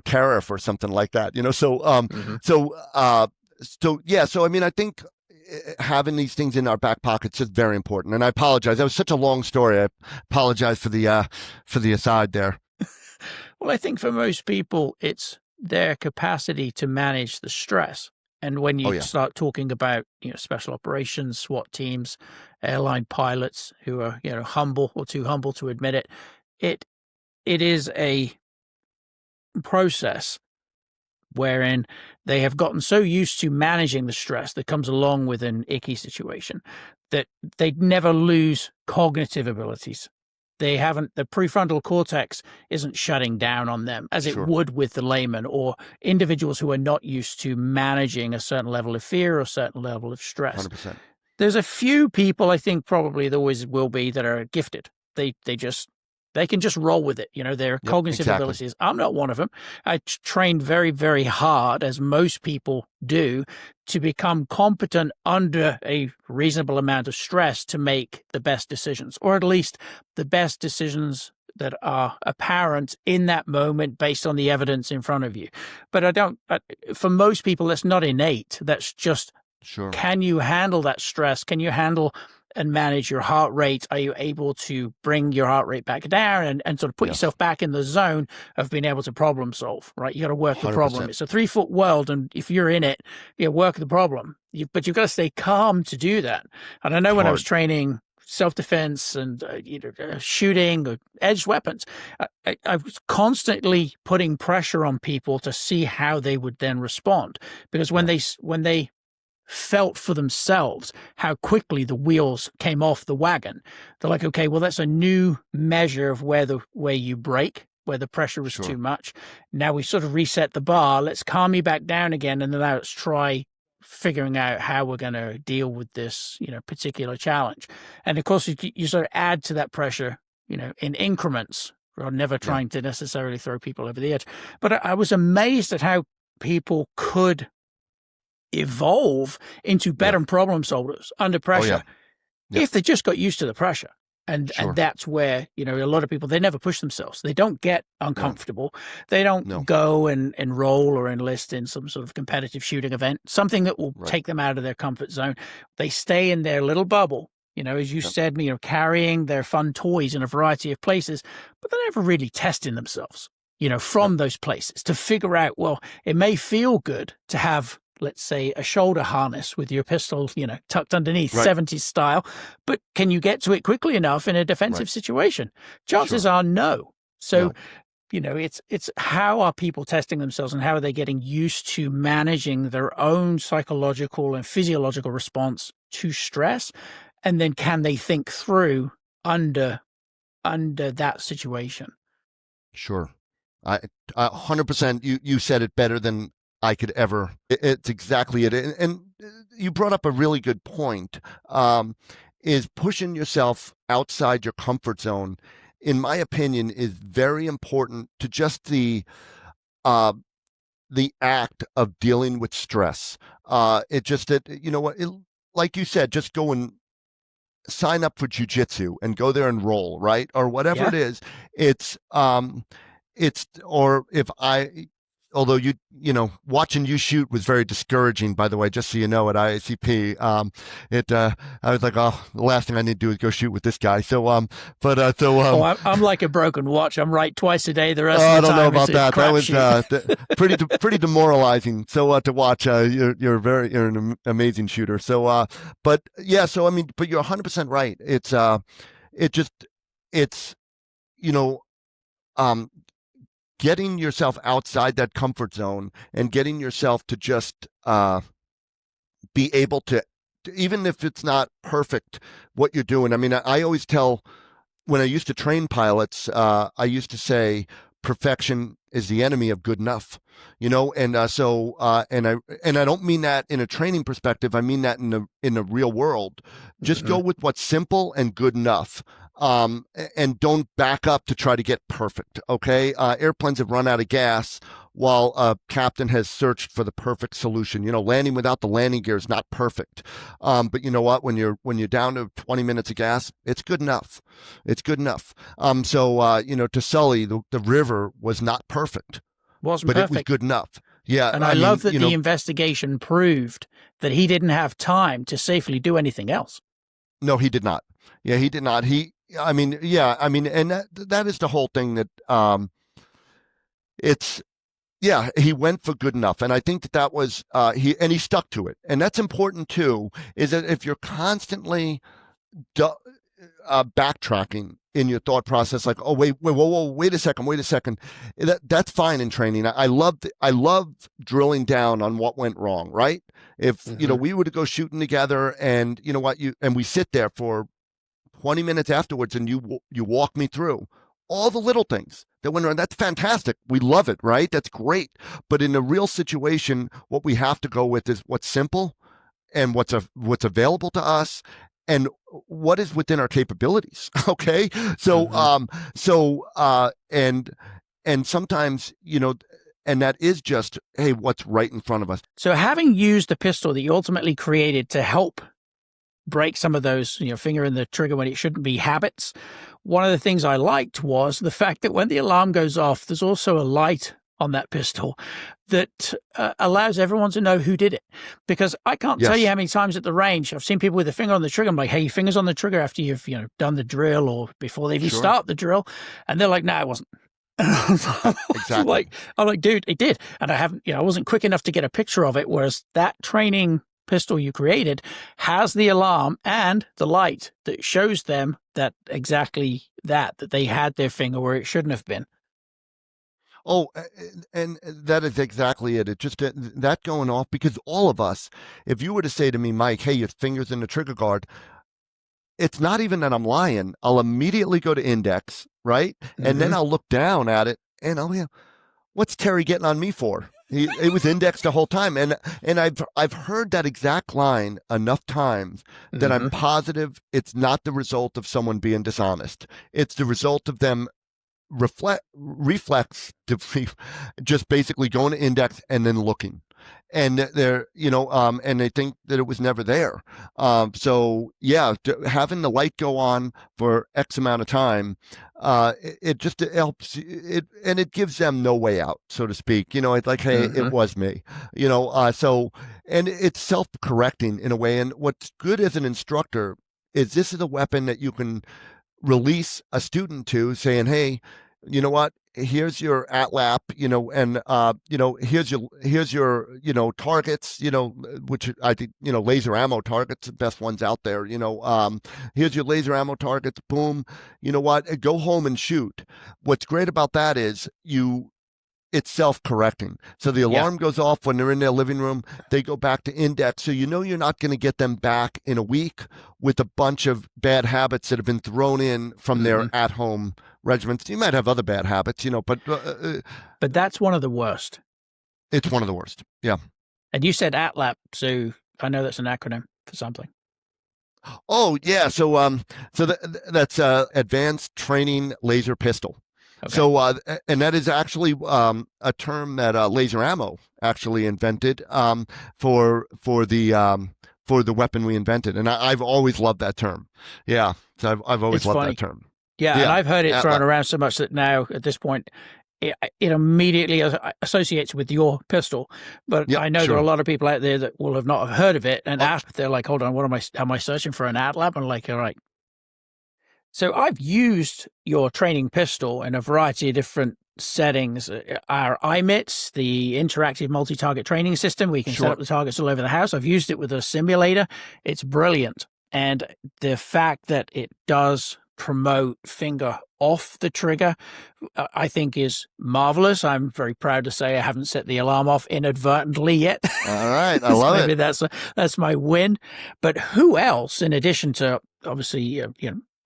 tariff or something like that, I think having these things in our back pockets is very important. And I apologize. That was such a long story. I apologize for the aside there. Well, I think for most people, it's their capacity to manage the stress. And when you start talking about, special operations, SWAT teams, airline pilots who are, humble or too humble to admit it, it is a process wherein they have gotten so used to managing the stress that comes along with an icky situation that they never lose cognitive abilities. The prefrontal cortex isn't shutting down on them as it would with the layman or individuals who are not used to managing a certain level of fear or a certain level of stress. 100%. There's a few people, I think probably there always will be, that are gifted. They can just roll with it. Their cognitive abilities. I'm not one of them. I trained very, very hard, as most people do, to become competent under a reasonable amount of stress to make the best decisions, or at least the best decisions that are apparent in that moment based on the evidence in front of you. But for most people, that's not innate. That's just, can you handle that stress? Can you handle and manage your heart rate? Are you able to bring your heart rate back down and sort of put yourself back in the zone of being able to problem solve, right? You got to work the problem. 100%. It's a 3-foot world, and if you're in it, work the problem. But you've got to stay calm to do that. And I know when I was training self-defense and shooting or edged weapons, I was constantly putting pressure on people to see how they would then respond. Because when they felt for themselves how quickly the wheels came off the wagon, they're like, okay, well, that's a new measure of where you break, where the pressure was too much. Now we sort of reset the bar. Let's calm you back down again, and then let's try figuring out how we're going to deal with this, particular challenge. And of course, you sort of add to that pressure, in increments, or never trying to necessarily throw people over the edge. But I was amazed at how people could evolve into better problem solvers under pressure if they just got used to the pressure. And that's where, a lot of people, they never push themselves. They don't get uncomfortable. They don't go and enroll or enlist in some sort of competitive shooting event, something that will take them out of their comfort zone. They stay in their little bubble, as you said, carrying their fun toys in a variety of places, but they're never really testing themselves, from those places to figure out, well, it may feel good to have, let's say, a shoulder harness with your pistol, tucked underneath, 70s style. But can you get to it quickly enough in a defensive situation? Chances are no. So, it's how are people testing themselves, and how are they getting used to managing their own psychological and physiological response to stress? And then can they think through under under that situation. Sure. I 100%. You said it better than I could ever. It's exactly it. And you brought up a really good point. Is pushing yourself outside your comfort zone, in my opinion, is very important to just uh, the act of dealing with stress. It just that you know what, like you said, just go and sign up for jujitsu and go there and roll, right? Or whatever Yeah. it is. It's or if I although watching you shoot was very discouraging, by the way, just so you know, at IACP. It I was like, oh, the last thing I need to do is go shoot with this guy. Oh, I'm like a broken watch. I'm right twice a day. The rest I of the don't know time, about it's a that. That was pretty demoralizing. So to watch, you're an amazing shooter. But yeah, so I mean, but you're 100% right. It just it's you know um getting yourself outside that comfort zone and getting yourself to just be able to, even if it's not perfect, what you're doing. I mean, I always tell when I used to train pilots, I used to say perfection is the enemy of good enough, and I don't mean that in a training perspective. I mean that in the real world. Just Mm-hmm. go with what's simple and good enough. And don't back up to try to get perfect. Okay, airplanes have run out of gas while a captain has searched for the perfect solution. Landing without the landing gear is not perfect. But you know what? When you're down to 20 minutes of gas, it's good enough. It's good enough. To Sully, the river was not perfect, Wasn't but it was perfect. good enough. Yeah, And I I love mean, that the investigation proved that he didn't have time to safely do anything else. no, he did not. Yeah, he did not. And that is the whole thing that it's yeah, he went for good enough, and I think that was he stuck to it, and that's important too. Is that if you're constantly du- backtracking in your thought process, like, oh wait, whoa, wait a second, that's fine in training. I love drilling down on what went wrong, right? If Mm-hmm. we were to go shooting together, and you know what, we sit there for 20 minutes afterwards, and you walk me through all the little things that went wrong. That's fantastic. We love it, right? That's great. But in a real situation, what we have to go with is what's simple and what's available to us and what is within our capabilities. Okay. So, Mm-hmm. and sometimes, and that is just, hey, what's right in front of us. So having used the pistol that you ultimately created to help break some of those, finger in the trigger when it shouldn't be habits, one of the things I liked was the fact that when the alarm goes off, there's also a light on that pistol that allows everyone to know who did it. Because I can't tell you Yes. how many times at the range I've seen people with a finger on the trigger. I'm like, hey, your finger's on the trigger after you've done the drill or before they even Sure. start the drill, and they're like, no, it wasn't. Exactly. I'm like, dude, it did, and I wasn't quick enough to get a picture of it. Whereas that training pistol you created has the alarm and the light that shows them that exactly that they had their finger where it shouldn't have been. Oh, and that is exactly it. It just that going off, because all of us, if you were to say to me, Mike, hey, your finger's in the trigger guard, it's not even that I'm lying. I'll immediately go to index, right? And then Mm-hmm. I'll look down at it and what's Terry getting on me for? It was indexed the whole time. And I've heard that exact line enough times that I'm Mm-hmm. positive it's not the result of someone being dishonest. It's the result of them reflexively just basically going to index and then looking, and and they think that it was never there. So yeah, having the light go on for X amount of time, it helps it, and it gives them no way out, so to speak. It's like, hey, Mm-hmm. it was me. And it's self-correcting in a way. And what's good as an instructor is this is a weapon that you can release a student to, saying, hey, you know what, here's your ATLAP, and here's your targets, which I think, laser ammo targets, the best ones out there. Here's your laser ammo targets, boom. You know what, go home and shoot. What's great about that is it's self-correcting. So the Yeah. alarm goes off when they're in their living room. They go back to index. So you're not going to get them back in a week with a bunch of bad habits that have been thrown in from their Hmm. at-home regiments. You might have other bad habits, But that's one of the worst. it's one of the worst. Yeah. And you said ATLAP, so I know that's an acronym for something. Oh, yeah. That's Advanced Training Laser Pistol. Okay. So, and that is actually a term that Laser Ammo actually invented for the weapon we invented, and I've always loved that term. Yeah, so I've always It's loved funny. that term. Yeah, and Yeah, I've heard it thrown Atla- around so much that now, at this point, it immediately associates with your pistol. But yeah, I know there are a sure. lot of people out there that will have not have heard of it and Oh, ask. They're like, "Hold on, what am I searching for an ATLAB?" And I'm like, all right. So I've used your training pistol in a variety of different settings. Our IMITS, the interactive multi-target training system, we can set sure. up the targets all over the house. I've used it with a simulator. It's brilliant. And the fact that it does promote finger off the trigger, I think is marvelous. I'm very proud to say I haven't set the alarm off inadvertently yet. All right, I So love maybe it. that's my win. But who else, in addition to obviously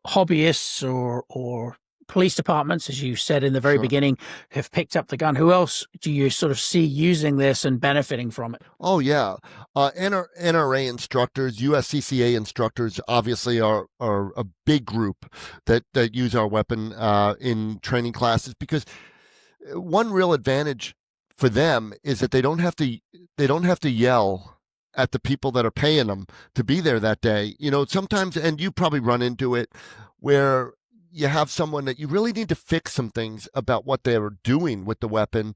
hobbyists or police departments, as you said in the very Sure. beginning, have picked up the gun? Who else do you sort of see using this and benefiting from it? Oh yeah, NRA instructors, USCCA instructors, obviously are a big group that use our weapon in training classes because one real advantage for them is that they don't have to yell at the people that are paying them to be there that day. Sometimes, and you probably run into it, where you have someone that you really need to fix some things about what they are doing with the weapon,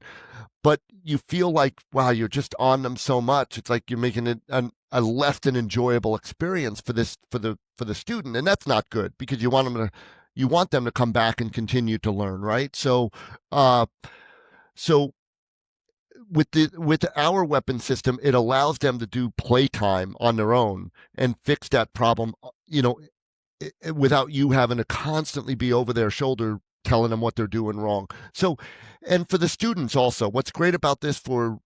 but you feel like, wow, you're just on them so much. It's like you're making it a less than enjoyable experience for the student, and that's not good because you want them to come back and continue to learn, right? So with our weapon system, it allows them to do playtime on their own and fix that problem, without you having to constantly be over their shoulder telling them what they're doing wrong. So, and for the students also, what's great about this for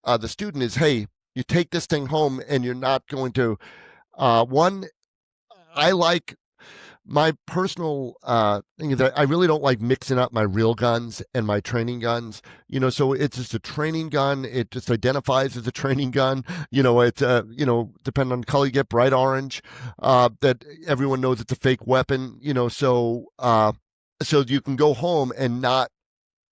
the student is, hey, you take this thing home and you're not going to, one, I like my personal thing is that I really don't like mixing up my real guns and my training guns. So it's just a training gun. It just identifies as a training gun. It's depending on the color, you get bright orange. That everyone knows it's a fake weapon. So you can go home and not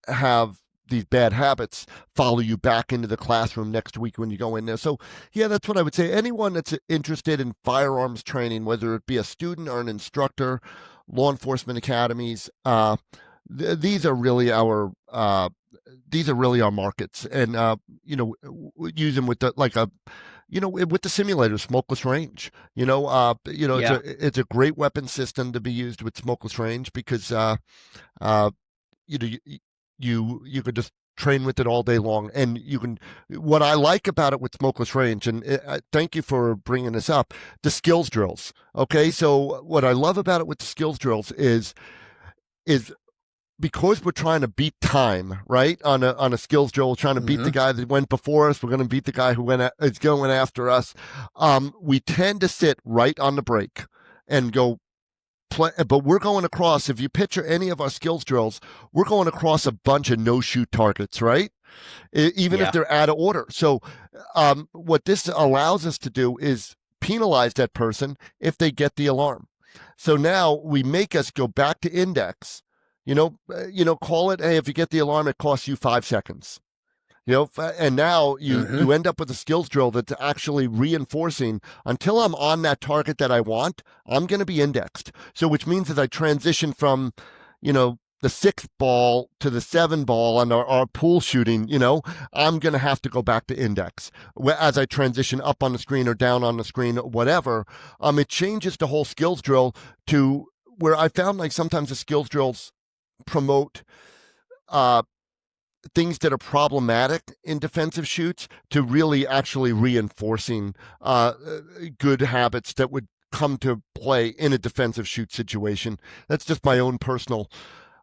have these bad habits follow you back into the classroom next week when you go in there. So, yeah, that's what I would say. Anyone that's interested in firearms training, whether it be a student or an instructor, law enforcement academies, these are really our markets, and use them with with the simulator, smokeless range. Yeah. It's a great weapon system to be used with smokeless range because uh, you know, you could just train with it all day long, and you can. What I like about it with smokeless range, and thank you for bringing this up, the skills drills. Okay, so what I love about it with the skills drills is because we're trying to beat time, right? On a skills drill, we're trying to beat the guy that went before us. We're going to beat the guy who is going after us. We tend to sit right on the break and go play, but we're going across. If you picture any of our skills drills, we're going across a bunch of no-shoot targets, right? Even if Yeah. they're out of order. So, what this allows us to do is penalize that person if they get the alarm. So now we make us go back to index. Call it. Hey, if you get the alarm, it costs you 5 seconds. And now you end up with a skills drill that's actually reinforcing until I'm on that target that I want, I'm going to be indexed. So which means as I transition from, the 6 ball to the 7 ball on our pool shooting, I'm going to have to go back to index. As I transition up on the screen or down on the screen, whatever, it changes the whole skills drill to where I found like sometimes the skills drills promote things that are problematic in defensive shoots to really actually reinforcing good habits that would come to play in a defensive shoot situation. That's just my own personal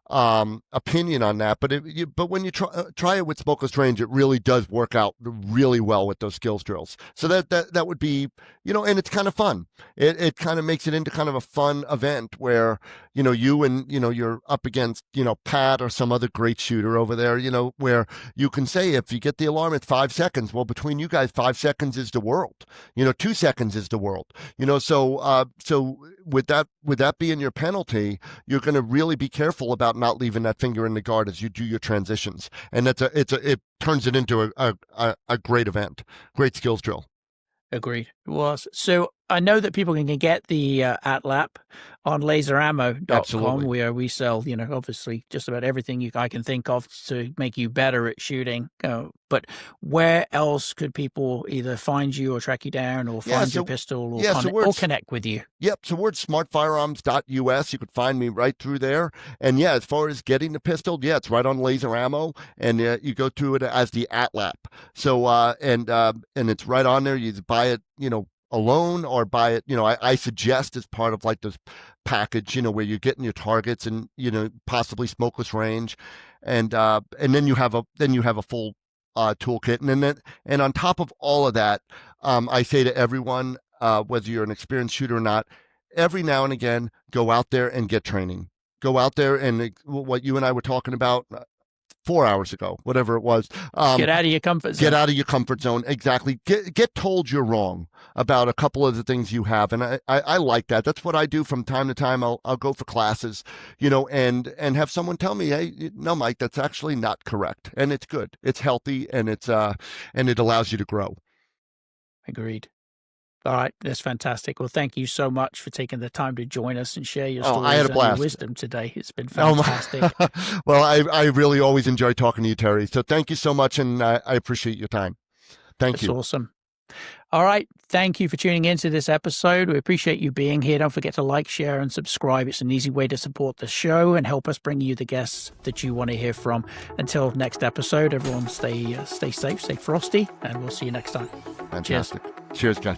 opinion on that, but when you try it with smokeless range, it really does work out really well with those skills drills. So that would be, and it's kind of fun. It kind of makes it into kind of a fun event where you and you're up against Pat or some other great shooter over there, where you can say, if you get the alarm at 5 seconds, well, between you guys, 5 seconds is the world. 2 seconds is the world. So with that being your penalty, you're going to really be careful about not leaving that finger in the guard as you do your transitions, and it turns it into a great event, great skills drill. Agreed. It was. So I know that people can get the ATLAP on laserammo.com, Absolutely. where we sell, obviously just about everything I can think of to make you better at shooting. But where else could people either find you or track you down or find your pistol or connect with you? Yep. So we're at smartfirearms.us. You could find me right through there. And yeah, as far as getting the pistol, it's right on Laser Ammo, and you go to it as the ATLAP. So and it's right on there. You buy it, alone, or buy it, I suggest as part of like this package, where you're getting your targets and possibly smokeless range, and then you have a full toolkit, and on top of all of that, I say to everyone, whether you're an experienced shooter or not, every now and again, go out there and get training. Go out there and what you and I were talking about 4 hours ago, whatever it was. Get out of your comfort zone. Get out of your comfort zone. Exactly. Get told you're wrong about a couple of the things you have. And I like that. That's what I do from time to time. I'll go for classes, and have someone tell me, hey, no, Mike, that's actually not correct. And it's good. It's healthy, and and it allows you to grow. Agreed. All right, that's fantastic. Well, thank you so much for taking the time to join us and share your stories I had a blast. And your wisdom today. It's been fantastic. Well, I really always enjoy talking to you, Terry. So thank you so much, and I appreciate your time. Thank you. That's awesome. All right, thank you for tuning into this episode. We appreciate you being here. Don't forget to like, share, and subscribe. It's an easy way to support the show and help us bring you the guests that you want to hear from. Until next episode, everyone stay safe, stay frosty, and we'll see you next time. Fantastic. Cheers, guys.